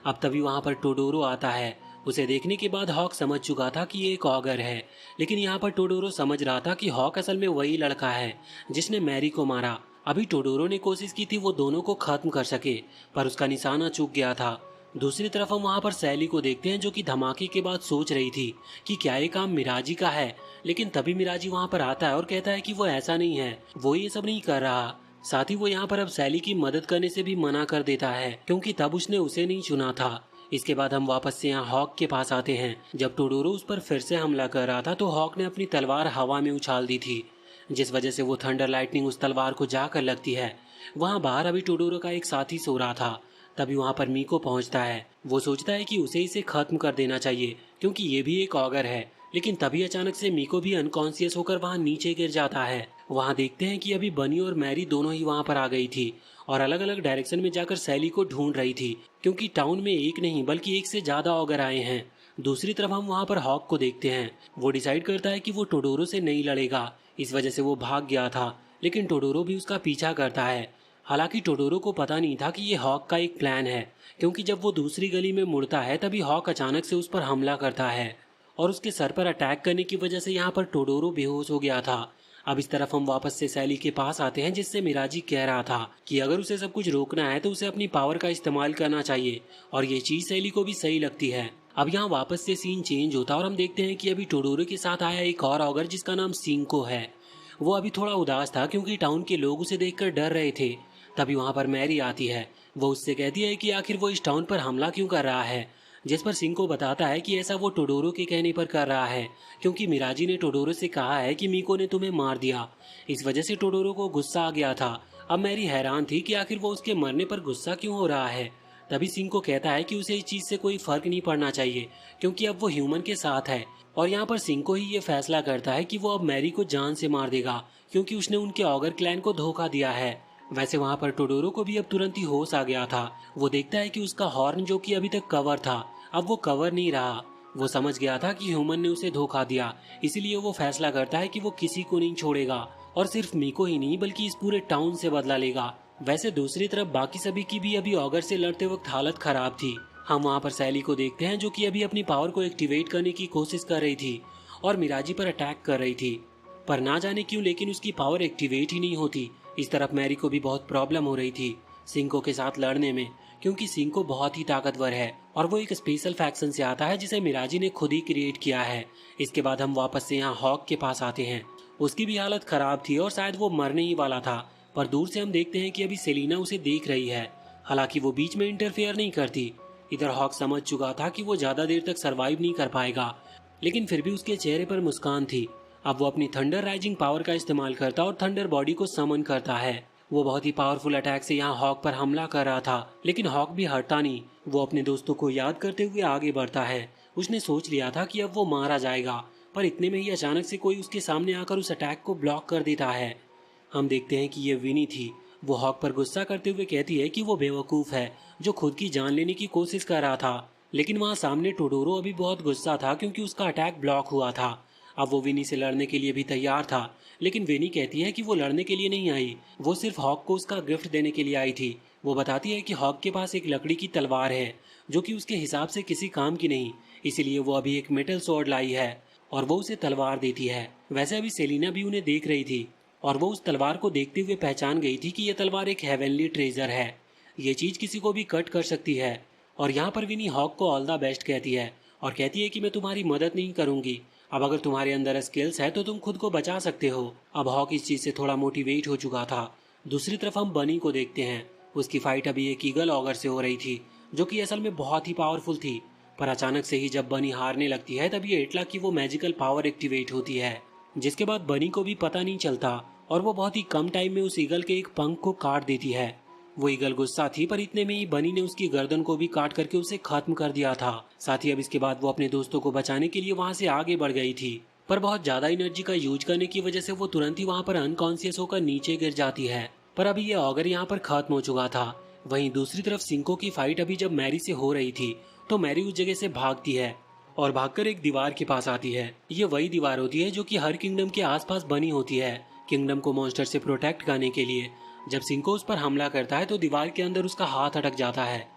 अब तभी वहाँ पर टोडोरो आता है। उसे देखने के बाद हॉक समझ चुका था कि ये एक ऑगर है, लेकिन यहाँ पर टोडोरो समझ रहा था कि हॉक असल में वही लड़का है जिसने मैरी को मारा। अभी टोडोरो ने कोशिश की थी वो दोनों को खत्म कर सके, पर उसका निशाना चूक गया था। दूसरी तरफ हम वहाँ पर सैली को देखते हैं जो कि धमाके के बाद सोच रही थी कि क्या ये काम मिराजी का है। लेकिन तभी मिराजी वहाँ पर आता है और कहता है कि वो ऐसा नहीं है, वो ये सब नहीं कर रहा। साथ ही वो यहाँ पर अब सैली की मदद करने से भी मना कर देता है क्योंकि तब उसने उसे नहीं चुना था। इसके बाद हम वापस से यहाँ हॉक के पास आते हैं। जब टोडोरो उस पर फिर से हमला कर रहा था तो हॉक ने अपनी तलवार हवा में उछाल दी थी, जिस वजह से वो थंडर लाइटनिंग उस तलवार को जाकर लगती है। वहाँ बाहर अभी टोडोरो का एक साथी सो रहा था। तभी वहाँ पर मीको पहुँचता है। वो सोचता है कि उसे इसे खत्म कर देना चाहिए क्योंकि ये भी एक ऑगर है। लेकिन तभी अचानक से मीको भी अनकॉन्शियस होकर वहाँ नीचे गिर जाता है। वहाँ देखते हैं कि अभी बनी और मैरी दोनों ही वहाँ पर आ गई थी और अलग अलग डायरेक्शन में जाकर सैली को ढूंढ रही थी क्योंकि टाउन में एक नहीं बल्कि एक से ज्यादा ऑगर आए हैं। दूसरी तरफ हम वहाँ पर हॉक को देखते हैं। वो डिसाइड करता है कि वो टोडोरो से नहीं लड़ेगा, इस वजह से वो भाग गया था। लेकिन टोडोरो भी उसका पीछा करता है। हालांकि टोडोरो को पता नहीं था कि ये हॉक का एक प्लान है, क्योंकि जब वो दूसरी गली में मुड़ता है तभी हॉक अचानक से उस पर हमला करता है और उसके सर पर अटैक करने की वजह से यहाँ पर टोडोरो बेहोश हो गया था। अब इस तरफ हम वापस से सैली के पास आते हैं जिससे मिराजी कह रहा था कि अगर उसे सब कुछ रोकना है तो उसे अपनी पावर का इस्तेमाल करना चाहिए और ये चीज सैली को भी सही लगती है। अब यहाँ वापस से सीन चेंज होता और हम देखते हैं कि अभी टोडोरो के साथ आया एक और ऑगर जिसका नाम सिंको है। वो अभी थोड़ा उदास था क्योंकि टाउन के लोग उसे देखकर डर रहे थे। तभी वहाँ पर मैरी आती है। वो उससे कहती है कि आखिर वो इस टाउन पर हमला क्यों कर रहा है, जिस पर सिंको बताता है कि ऐसा वो टोडोरो के कहने पर कर रहा है क्योंकि मिराजी ने टोडोरो से कहा है कि मीको ने तुम्हें मार दिया। इस वजह से टोडोरो को गुस्सा आ गया था। अब मैरी हैरान थी कि आखिर वो उसके मरने पर गुस्सा क्यों हो रहा है। तभी सिंको कहता है कि उसे इस चीज से कोई फर्क नहीं पड़ना चाहिए क्योंकि अब वो ह्यूमन के साथ है। और यहाँ पर सिंको ही ये फैसला करता है कि वो अब मैरी को जान से मार देगा क्योंकि उसने उनके ऑगर क्लैन को धोखा दिया है। वैसे वहाँ पर टोडोरो को भी अब तुरंत ही होश आ गया था। वो देखता है कि उसका हॉर्न जो कि अभी तक कवर था अब वो कवर नहीं रहा। वो समझ गया था कि ह्यूमन ने उसे धोखा दिया, इसीलिए वो फैसला करता है कि वो किसी को नहीं छोड़ेगा और सिर्फ मीको ही नहीं बल्कि इस पूरे टाउन से बदला लेगा। वैसे दूसरी तरफ बाकी सभी की भी अभी ऑगर से लड़ते वक्त हालत खराब थी। हम वहाँ पर सैली को देखते हैं जो कि अभी अपनी पावर को एक्टिवेट करने की कोशिश कर रही थी और मिराजी पर अटैक कर रही थी, पर ना जाने क्यों लेकिन उसकी पावर एक्टिवेट ही नहीं होती। इस तरफ मैरी को भी बहुत प्रॉब्लम हो रही थी सिंको के साथ लड़ने में क्योंकि सिंको बहुत ही ताकतवर है और वो एक स्पेशल फैक्शन से आता है जिसे मिराजी ने खुद ही क्रिएट किया है। इसके बाद हम वापस से यहाँ हॉक के पास आते हैं। उसकी भी हालत खराब थी और शायद वो मरने ही वाला था, पर दूर से हम देखते हैं कि अभी सेलिना उसे देख रही है। हालांकि वो बीच में इंटरफेयर नहीं करती। इधर हॉक समझ चुका था कि वो ज्यादा देर तक सरवाइव नहीं कर पाएगा, लेकिन फिर भी उसके चेहरे पर मुस्कान थी। अब वो अपनी थंडर राइजिंग पावर का इस्तेमाल करता और थंडर बॉडी को समन करता है। वो बहुत ही पावरफुल अटैक से यहाँ हॉक पर हमला कर रहा था, लेकिन हॉक भी हटता नहीं। वो अपने दोस्तों को याद करते हुए आगे बढ़ता है। उसने सोच लिया था कि अब वो मारा जाएगा, पर इतने में ही अचानक से कोई उसके सामने आकर उस अटैक को ब्लॉक कर देता है। हम देखते हैं कि ये विनी थी। वो हॉक पर गुस्सा करते हुए कहती है कि वो बेवकूफ है जो खुद की जान लेने की कोशिश कर रहा था, लेकिन वहाँ सामने टोडोरो अभी बहुत गुस्सा था क्योंकि उसका अटैक ब्लॉक हुआ था। अब वो विनी से लड़ने के लिए भी तैयार था, लेकिन विनी कहती है कि वो लड़ने के लिए नहीं आई, वो सिर्फ हॉक को उसका गिफ्ट देने के लिए आई थी। वो बताती है कि हॉक के पास एक लकड़ी की तलवार है जो कि उसके हिसाब से किसी काम की नहीं, इसीलिए वो अभी एक मेटल स्वॉर्ड लाई है और वो उसे तलवार देती है। वैसे अभी सेलिना भी उन्हें देख रही थी और वो उस तलवार को देखते हुए पहचान गई थी कि यह तलवार एक हेवनली ट्रेजर है। ये चीज किसी को भी कट कर सकती है। और यहाँ पर विनी हॉक को ऑल द बेस्ट कहती है और कहती है कि मैं तुम्हारी मदद नहीं करूंगी, अब अगर तुम्हारे अंदर स्किल्स है तो तुम खुद को बचा सकते हो। अब हॉक इस चीज से थोड़ा मोटिवेट हो चुका था। दूसरी तरफ हम बनी को देखते हैं। उसकी फाइट अभी एक ईगल ऑगर से हो रही थी जो कि असल में बहुत ही पावरफुल थी। पर अचानक से ही जब बनी हारने लगती है तब ये एटला की वो मैजिकल पावर एक्टिवेट होती है, जिसके बाद बनी को भी पता नहीं चलता और वो बहुत ही कम टाइम में उस ईगल के एक पंख को काट देती है। वो ईगल गुस्सा थी पर इतने में ही बनी ने उसकी गर्दन को भी काट करके उसे खत्म कर दिया था। साथ ही अब इसके बाद वो अपने दोस्तों को बचाने के लिए वहां से आगे बढ़ गई थी, पर बहुत ज्यादा एनर्जी का यूज करने की वजह से वो तुरंत ही वहां पर अनकॉन्शियस होकर नीचे गिर जाती है। पर अभी ये ऑगर यहाँ पर खत्म हो चुका था। वहीं दूसरी तरफ सिंको की फाइट अभी जब मैरी से हो रही थी तो मैरी उस जगह से भागती है और भागकर एक दीवार के पास आती है। ये वही दीवार होती है जो कि हर किंगडम के आसपास बनी होती है, किंगडम को मॉन्स्टर से प्रोटेक्ट करने के लिए। जब सिंको उस पर हमला करता है तो दीवार के अंदर उसका हाथ अटक जाता है।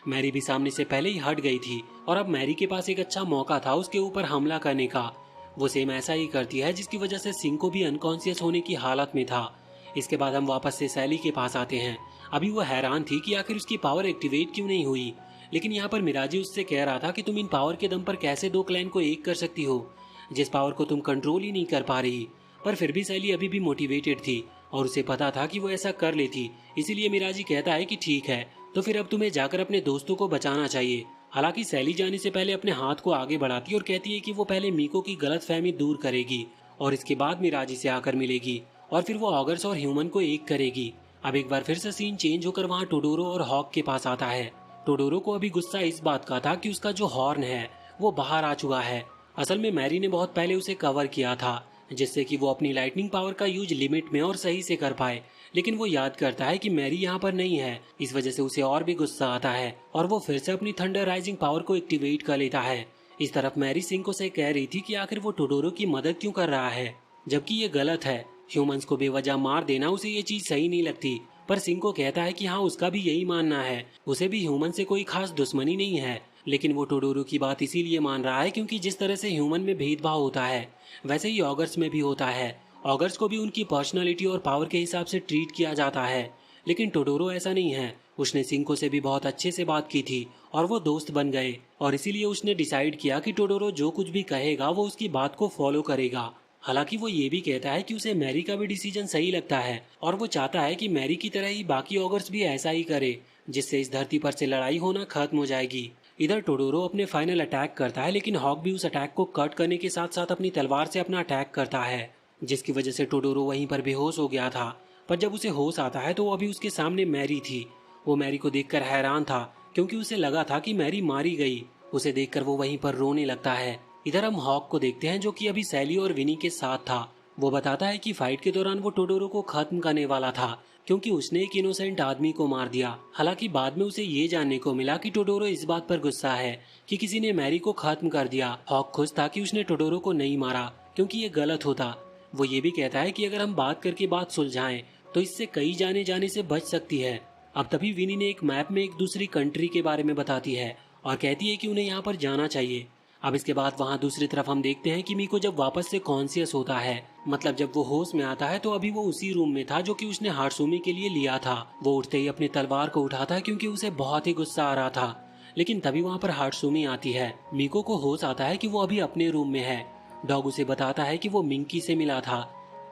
मैरी भी सामने से पहले ही हट गई थी और अब मैरी के पास एक अच्छा मौका था उसके ऊपर हमला करने का। वो सेम ऐसा ही करती है जिसकी वजह से सिंको भी अनकॉन्शियस होने की हालत में था। इसके बाद हम वापस से सैली के पास आते हैं। अभी वो हैरान थी कि आखिर उसकी पावर एक्टिवेट क्यों नहीं हुई, लेकिन यहाँ पर मिराजी उससे कह रहा था कि तुम इन पावर के दम पर कैसे दो क्लैन को एक कर सकती हो जिस पावर को तुम कंट्रोल ही नहीं कर पा रही। पर फिर भी सैली अभी भी मोटिवेटेड थी और उसे पता था कि वो ऐसा कर लेती, इसीलिए मिराजी कहता है कि ठीक है तो फिर अब तुम्हें जाकर अपने दोस्तों को बचाना चाहिए। हालांकि सैली जाने से पहले अपने हाथ को आगे बढ़ाती और कहती है कि वो पहले मीको की गलतफहमी दूर करेगी और इसके बाद मिराजी से आकर मिलेगी और फिर वो ऑगर्स और ह्यूमन को एक करेगी। अब एक बार फिर से सीन चेंज होकर वहाँ टोडोरो और हॉक के पास आता है। टोडोरो को अभी गुस्सा इस बात का था कि उसका जो हॉर्न है वो बाहर आ चुका है। असल में मैरी ने बहुत पहले उसे कवर किया था जिससे कि वो अपनी लाइटनिंग पावर का यूज लिमिट में और सही से कर पाए, लेकिन वो याद करता है कि मैरी यहाँ पर नहीं है। इस वजह से उसे और भी गुस्सा आता है और वो फिर से अपनी थंडर राइजिंग पावर को एक्टिवेट कर लेता है। इस तरफ मैरी सिंको से कह रही थी कि आखिर वो टोडोरो की मदद क्यों कर रहा है जबकि ये गलत है। ह्यूमंस को बेवजह मार देना उसे ये चीज सही नहीं लगती। पर सिंको कहता है कि हाँ उसका भी यही मानना है, उसे भी ह्यूमन से कोई खास दुश्मनी नहीं है, लेकिन वो टोडोरो की बात इसीलिए मान रहा है क्योंकि जिस तरह से ह्यूमन में भेदभाव होता है वैसे ही ऑगर्स में भी होता है। ऑगर्स को भी उनकी पर्सनालिटी और पावर के हिसाब से ट्रीट किया जाता है, लेकिन टोडोरो ऐसा नहीं है। उसने सिंको से भी बहुत अच्छे से बात की थी और वो दोस्त बन गए और इसीलिए उसने डिसाइड किया कि टोडोरो जो कुछ भी कहेगा वो उसकी बात को फॉलो करेगा। हालांकि वो ये भी कहता है कि उसे मैरी का भी डिसीजन सही लगता है और वो चाहता है कि मैरी की तरह ही बाकी ऑगर्स भी ऐसा ही करे, जिससे इस धरती पर से लड़ाई होना खत्म हो जाएगी। इधर टोडोरो अपने फाइनल अटैक करता है, लेकिन हॉक भी उस अटैक को कट करने के साथ साथ अपनी तलवार से अपना अटैक करता है, जिसकी वजह से टोडोरो वहीं पर बेहोश हो गया था। पर जब उसे होश आता है तो वो अभी उसके सामने मैरी थी। वो मैरी को देखकर हैरान था क्योंकि उसे लगा था कि मैरी मारी गई। उसे देखकर वो वहीं पर रोने लगता है। इधर हम हॉक को देखते हैं जो कि अभी सैली और विनी के साथ था। वो बताता है कि फाइट के दौरान वो टोडोरो को खत्म करने वाला था क्योंकि उसने एक इनोसेंट आदमी को मार दिया। हालांकि बाद में उसे ये जानने को मिला कि टोडोरो इस बात पर गुस्सा है कि किसी ने मैरी को खत्म कर दिया। हॉक खुश था कि उसने टोडोरो को नहीं मारा क्योंकि ये गलत होता। वो ये भी कहता है कि अगर हम बात करके बात सुलझाएं तो इससे कई जाने जाने से बच सकती है। अब तभी विनी ने एक मैप में एक दूसरी कंट्री के बारे में बताती है और कहती है कि उन्हें यहाँ पर जाना चाहिए। अब इसके बाद वहाँ दूसरी तरफ हम देखते हैं कि मीको जब वापस से कॉन्शियस होता है, मतलब जब वो होश में आता है, तो अभी वो उसी रूम में था जो कि उसने हार्सुमी के लिए लिया था। वो उठते ही अपनी तलवार को उठाता है क्योंकि उसे बहुत ही गुस्सा आ रहा था, लेकिन तभी वहाँ पर हार्सुमी आती है। मीको को होश आता है कि वो अभी अपने रूम में है। डॉग उसे बताता है कि वो मिंकी से मिला था।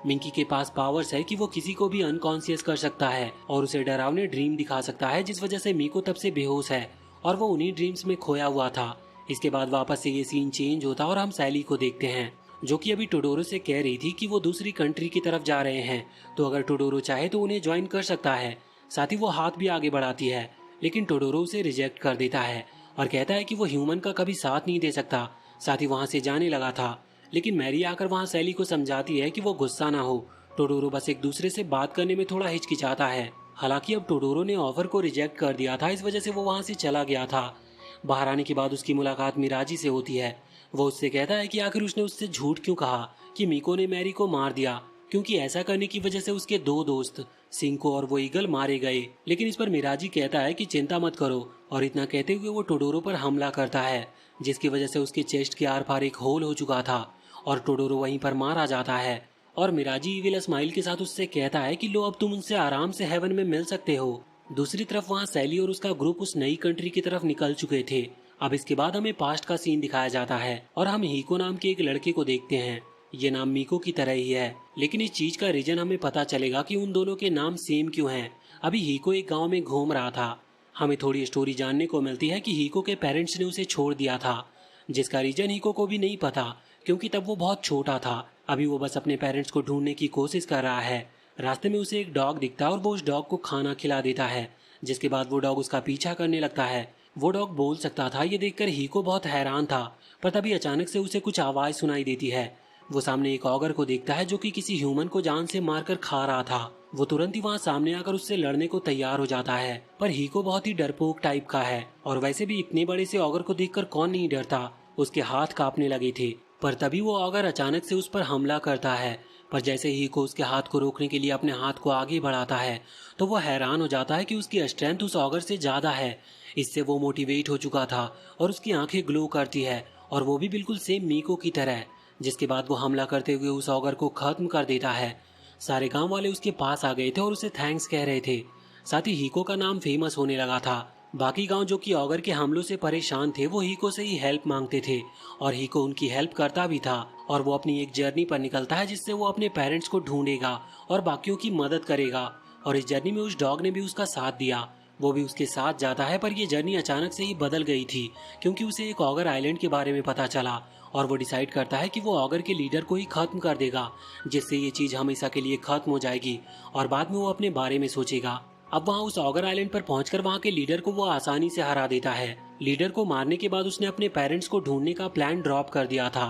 मिंकी के पास पावर्स है कि वो किसी को भी अनकॉन्शियस कर सकता है और उसे डरावने ड्रीम दिखा सकता है, जिस वजह से मीको तब से बेहोश है और वो उन्हीं ड्रीम्स में खोया हुआ था। इसके बाद वापस से ये सीन चेंज होता और हम सैली को देखते हैं जो कि अभी टोडोरो से कह रही थी कि वो दूसरी कंट्री की तरफ जा रहे हैं, तो अगर टोडोरो चाहे तो उन्हें ज्वाइन कर सकता है। साथ ही वो हाथ भी आगे बढ़ाती है, लेकिन टोडोरो उसे रिजेक्ट कर देता है और कहता है कि वो ह्यूमन का कभी साथ नहीं दे सकता। साथ ही वहां से जाने लगा था, लेकिन मैरी आकर वहां सैली को समझाती है कि वो गुस्सा ना हो। टोडोरो बस एक दूसरे से बात करने में थोड़ा हिचकिचाता है। हालांकि अब टोडोरो ने ऑफर को रिजेक्ट कर दिया था, इस वजह से वो वहां से चला गया था। बाहर आने के बाद उसकी मुलाकात मिराजी से होती है। वो उससे कहता है कि आखिर उसने उससे झूठ क्यों कहा कि मीको ने मैरी को मार दिया। क्योंकि ऐसा करने की वजह से उसके दो दोस्त सिंको और वो ईगल मारे गए। लेकिन इस पर मिराजी कहता है कि चिंता मत करो, और इतना कहते हुए वो टोडोरो पर हमला करता है, जिसकी वजह से उसके चेस्ट के आर पार एक होल हो चुका था और टोडोरो वहीं पर मारा जाता है। और मिराजी ईविल स्माइल के साथ उससे कहता है कि लो अब तुम उनसे आराम से हेवन में मिल सकते हो। दूसरी तरफ वहाँ सैली और उसका ग्रुप उस नई कंट्री की तरफ निकल चुके थे। अब इसके बाद हमें पास्ट का सीन दिखाया जाता है और हम हीको नाम के एक लड़के को देखते हैं। ये नाम मीको की तरह ही है, लेकिन इस चीज का रीजन हमें पता चलेगा कि उन दोनों के नाम सेम क्यों हैं। अभी हीको एक गांव में घूम रहा था। हमें थोड़ी स्टोरी जानने को मिलती है कि हीको के पेरेंट्स ने उसे छोड़ दिया था, जिसका रीजन हीको को भी नहीं पता, क्योंकि तब वो बहुत छोटा था। अभी वो बस अपने पेरेंट्स को ढूंढने की कोशिश कर रहा है। रास्ते में उसे एक डॉग दिखता है और वो उस डॉग को खाना खिला देता है, जिसके बाद वो डॉग उसका पीछा करने लगता है। वो डॉग बोल सकता था, ये देखकर हीको बहुत हैरान था। पर तभी अचानक से उसे कुछ आवाज सुनाई देती है। वो सामने एक ऑगर को देखता है जो कि किसी ह्यूमन को जान से मारकर खा रहा था। वो तुरंत ही वहाँ सामने आकर उससे लड़ने को तैयार हो जाता है, पर हीको बहुत ही डरपोक टाइप का है, और वैसे भी इतने बड़े से ऑगर को देखकर कौन नहीं डरता। उसके हाथ कांपने लगे थे। पर तभी वो ऑगर अचानक से उस पर हमला करता है। पर जैसे ही हीको उसके हाथ को रोकने के लिए अपने हाथ को आगे बढ़ाता है, तो वो हैरान हो जाता है कि उसकी स्ट्रेंथ उस ऑगर से ज्यादा है। इससे वो मोटिवेट हो चुका था और उसकी आंखें ग्लो करती है, और वो भी बिल्कुल सेम मीको की तरह। जिसके बाद वो हमला करते हुए उस ऑगर को खत्म कर देता है। सारे गांव वाले उसके पास आ गए थे और उसे थैंक्स कह रहे थे। साथ ही हीको का नाम फेमस होने लगा था। बाकी गांव जो कि ऑगर के हमलों से परेशान थे, वो हीको से ही हेल्प मांगते थे, और हीको उनकी हेल्प करता भी था। और वो अपनी एक जर्नी पर निकलता है जिससे वो अपने पेरेंट्स को ढूंढेगा और बाकियों की मदद करेगा। और इस जर्नी में उस डॉग ने भी उसका साथ दिया। वो भी उसके साथ जाता है, पर ये जर्नी अचानक से ही बदल गई थी, क्योंकि उसे एक ऑगर आइलैंड के बारे में पता चला, और वो डिसाइड करता है कि वो ऑगर के लीडर को ही खत्म कर देगा, जिससे ये चीज हमेशा के लिए खत्म हो जाएगी, और बाद में वो अपने बारे में सोचेगा। अब वहाँ उस ऑगर आइलैंड पर पहुंचकर वहाँ के लीडर को वो आसानी से हरा देता है। लीडर को मारने के बाद उसने अपने पेरेंट्स को ढूंढने का प्लान ड्रॉप कर दिया था,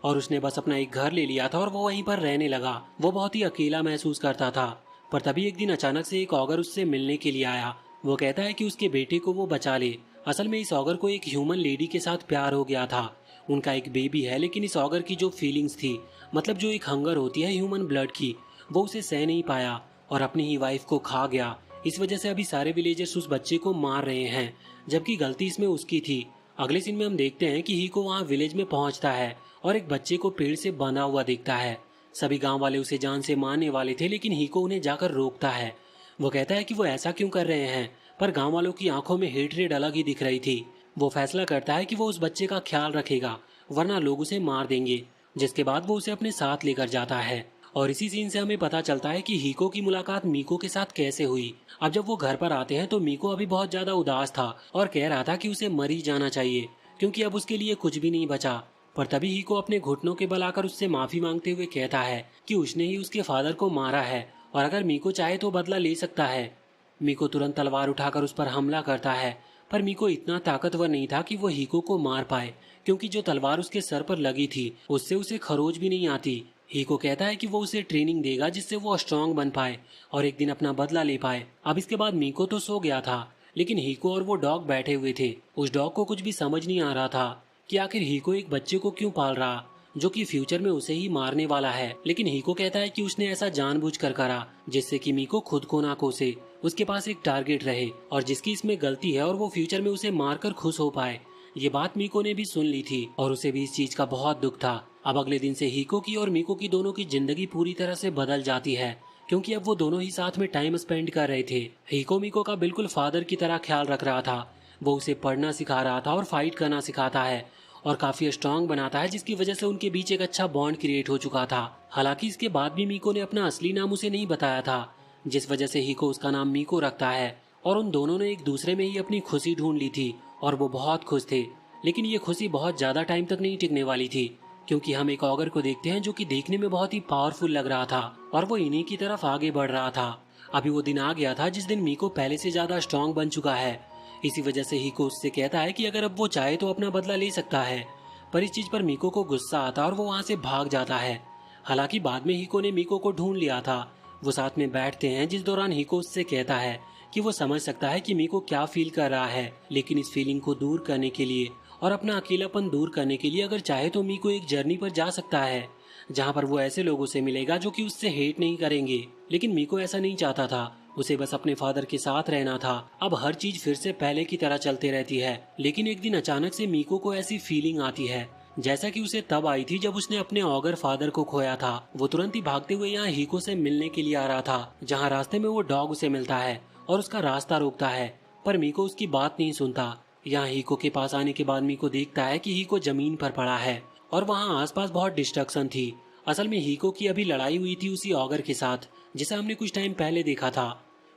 और उसने बस अपना एक घर ले लिया था और वो वहीं पर रहने लगा। वो बहुत ही अकेला महसूस करता था। पर तभी एक दिन अचानक से एक ऑगर उससे मिलने के लिए आया। वो कहता है कि उसके बेटे को वो बचा ले। असल में इस ऑगर को एक ह्यूमन लेडी के साथ प्यार हो गया था। उनका एक बेबी है, लेकिन इस ऑगर की जो फीलिंग्स थी, मतलब जो एक हंगर होती है ह्यूमन ब्लड की, वो उसे सह नहीं पाया और अपनी ही वाइफ को खा गया। इस वजह से अभी सारे विलेजर्स उस बच्चे को मार रहे हैं, जबकि गलती इसमें उसकी थी। अगले सीन में हम देखते हैं कि हीको वहाँ विलेज में पहुंचता है और एक बच्चे को पेड़ से बंधा हुआ दिखता है। सभी गांव वाले उसे जान से मारने वाले थे, लेकिन हीको उन्हें जाकर रोकता है। वो कहता है कि वो ऐसा क्यों कर रहे हैं, पर गांव वालों की आंखों में हेटरेड अलग ही दिख रही थी। वो फैसला करता है कि वो उस बच्चे का ख्याल रखेगा, वरना लोग उसे मार देंगे। जिसके बाद वो उसे अपने साथ लेकर जाता है। और इसी सीन से हमें पता चलता है कि हीको की मुलाकात मीको के साथ कैसे हुई। अब जब वो घर पर आते हैं तो मीको अभी बहुत ज्यादा उदास था और कह रहा था कि उसे मर ही जाना चाहिए, क्योंकि अब उसके लिए कुछ भी नहीं बचा। पर तभी हीको अपने घुटनों के बल आकर उससे माफी मांगते हुए कहता है कि उसने ही उसके फादर को मारा है, और अगर मीको चाहे तो बदला ले सकता है। मीको तुरंत तलवार उठाकर उस पर हमला करता है, पर मीको इतना ताकतवर नहीं था कि वो हीको को मार पाए, क्योंकि जो तलवार उसके सर पर लगी थी उससे उसे खरोच भी नहीं आती। हीको कहता है कि वो उसे ट्रेनिंग देगा जिससे वो स्ट्रांग बन पाए और एक दिन अपना बदला ले पाए। अब इसके बाद मीको तो सो गया था, लेकिन हीको और वो डॉग बैठे हुए थे। उस डॉग को कुछ भी समझ नहीं आ रहा था कि आखिर हीको एक बच्चे को क्यों पाल रहा, जो कि फ्यूचर में उसे ही मारने वाला है। लेकिन हीको कहता है कि उसने ऐसा जानबूझकर करा जिससे कि मीको खुद को ना कोसे, उसके पास एक टारगेट रहे और जिसकी इसमें गलती है, और वो फ्यूचर में उसे मारकर खुश हो पाए। ये बात मीको ने भी सुन ली थी और उसे भी इस चीज का बहुत दुख था। अब अगले दिन से हीको की और मीको की दोनों की जिंदगी पूरी तरह से बदल जाती है, क्योंकि अब वो दोनों ही साथ में टाइम स्पेंड कर रहे थे। हीको मीको का बिल्कुल फादर की तरह ख्याल रख रहा था। वो उसे पढ़ना सिखा रहा था और फाइट करना सिखाता है और काफी स्ट्रांग बनाता है, जिसकी वजह से उनके बीच एक अच्छा बॉन्ड क्रिएट हो चुका था। हालांकि इसके बाद भी मीको ने अपना असली नाम उसे नहीं बताया था, जिस वजह से हीको उसका नाम मीको रखता है। और उन दोनों ने एक दूसरे में ही अपनी खुशी ढूंढ ली थी और वो बहुत खुश थे। लेकिन ये खुशी बहुत ज्यादा टाइम तक नहीं टिकने वाली थी, क्योंकि हम एक ऑगर को देखते हैं जो कि देखने में बहुत ही पावरफुल लग रहा था और वो इन्हीं की तरफ आगे बढ़ रहा था। अभी वो दिन आ गया था जिस दिन मीको पहले से ज्यादा स्ट्रांग बन चुका है। इसी वजह से हीको उससे कहता है कि अगर अब वो चाहे तो अपना बदला ले सकता है। पर इस चीज पर मीको को गुस्सा आता और वो वहाँ से भाग जाता है। हालांकि बाद में हीको ने मीको को ढूंढ लिया था। वो साथ में बैठते हैं, जिस दौरान हीको उससे कहता है कि वो समझ सकता है कि मीको क्या फील कर रहा है, लेकिन इस फीलिंग को दूर करने के लिए और अपना अकेलापन दूर करने के लिए अगर चाहे तो मीको एक जर्नी पर जा सकता है, जहाँ पर वो ऐसे लोगों से मिलेगा जो कि उससे हेट नहीं करेंगे। लेकिन मीको ऐसा नहीं चाहता था, उसे बस अपने फादर के साथ रहना था। अब हर चीज फिर से पहले की तरह चलते रहती है, लेकिन एक दिन अचानक से मीको को ऐसी फीलिंग आती है जैसा कि उसे तब आई थी जब उसने अपने ऑगर फादर को खोया था। वो तुरंत ही भागते हुए यहाँ हीको से मिलने के लिए आ रहा था, जहाँ रास्ते में वो डॉग उसे मिलता है और उसका रास्ता रोकता है, पर मीको उसकी बात नहीं सुनता। यहाँ हीको के पास आने के बाद मीको देखता है कि हीको जमीन पर पड़ा है और वहाँ आसपास बहुत डिस्ट्रक्शन थी। असल में हीको की अभी लड़ाई हुई थी उसी ऑगर के साथ जिसे हमने कुछ टाइम पहले देखा था।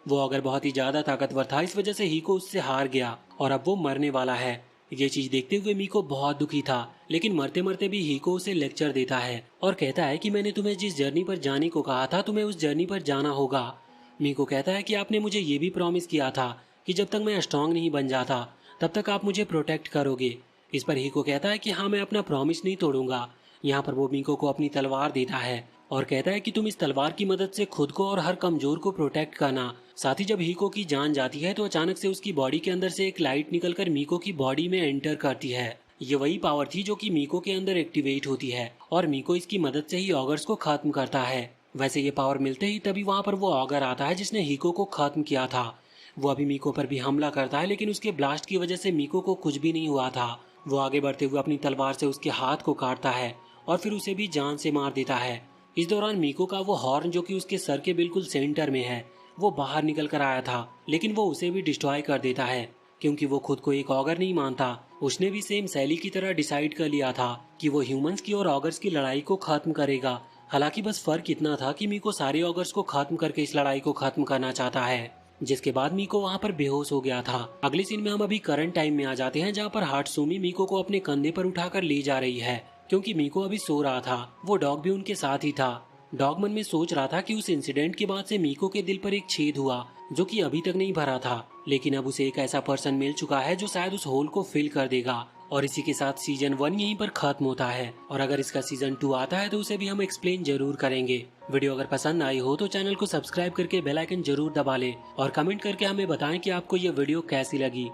वो ऑगर बहुत ही ज्यादा ताकतवर था, इस वजह से हीको उससे हार गया और अब वो मरने वाला है। ये चीज देखते हुए मीको बहुत दुखी था, लेकिन मरते मरते भी हीको उसे लेक्चर देता है और कहता है कि मैंने तुम्हें जिस जर्नी पर जाने को कहा था तुम्हें उस जर्नी पर जाना होगा। मीको कहता है कि आपने मुझे ये भी प्रॉमिस किया था कि जब तक मैं स्ट्रांग नहीं बन जाता तब तक आप मुझे प्रोटेक्ट करोगे। इस पर हीको कहता है कि हाँ, मैं अपना प्रॉमिस नहीं तोड़ूंगा। यहाँ पर वो मीको को अपनी तलवार देता है और कहता है कि तुम इस तलवार की मदद से खुद को और हर कमजोर को प्रोटेक्ट करना। साथ ही जब हीको की जान जाती है तो अचानक से उसकी बॉडी के अंदर से एक लाइट निकलकर मीको की बॉडी में एंटर करती है। ये वही पावर थी जो कि मीको के अंदर एक्टिवेट होती है और मीको इसकी मदद से ही ऑगर्स को खत्म करता है। वैसे ये पावर मिलते ही तभी वहाँ पर वो ऑगर आता है जिसने हीको को खत्म किया था। वो अभी मीको पर भी हमला करता है, लेकिन उसके ब्लास्ट की वजह से मीको को कुछ भी नहीं हुआ था। वो आगे बढ़ते हुए अपनी तलवार से उसके हाथ को काटता है और फिर उसे भी जान से मार देता है। इस दौरान मीको का वो हॉर्न जो कि उसके सर के बिल्कुल सेंटर में है वो बाहर निकल कर आया था, लेकिन वो उसे भी डिस्ट्रॉय कर देता है क्योंकि वो खुद को एक ऑगर नहीं मानता। उसने भी सेम सैली की तरह डिसाइड कर लिया था कि वो ह्यूमंस की और ऑगर्स की लड़ाई को खत्म करेगा। हालांकि बस फर्क इतना था कि मीको सारे ऑगर्स को खत्म करके इस लड़ाई को खत्म करना चाहता है। जिसके बाद मीको वहाँ पर बेहोश हो गया था। अगले सीन में हम अभी करंट टाइम में आ जाते हैं, जहाँ पर हाट्सुमी मीको को अपने कंधे पर उठाकर ले जा रही है क्योंकि मीको अभी सो रहा था। वो डॉग भी उनके साथ ही था। डॉग मन में सोच रहा था कि उस इंसिडेंट के बाद से मीको के दिल पर एक छेद हुआ जो कि अभी तक नहीं भरा था, लेकिन अब उसे एक ऐसा पर्सन मिल चुका है जो शायद उस होल को फिल कर देगा। और इसी के साथ सीजन 1 यहीं पर खत्म होता है और अगर इसका सीजन 2 आता है तो उसे भी हम एक्सप्लेन जरूर करेंगे। वीडियो अगर पसंद आई हो तो चैनल को सब्सक्राइब करके बेल आइकन जरूर दबा लें और कमेंट करके हमें बताएं कि आपको ये वीडियो कैसी लगी।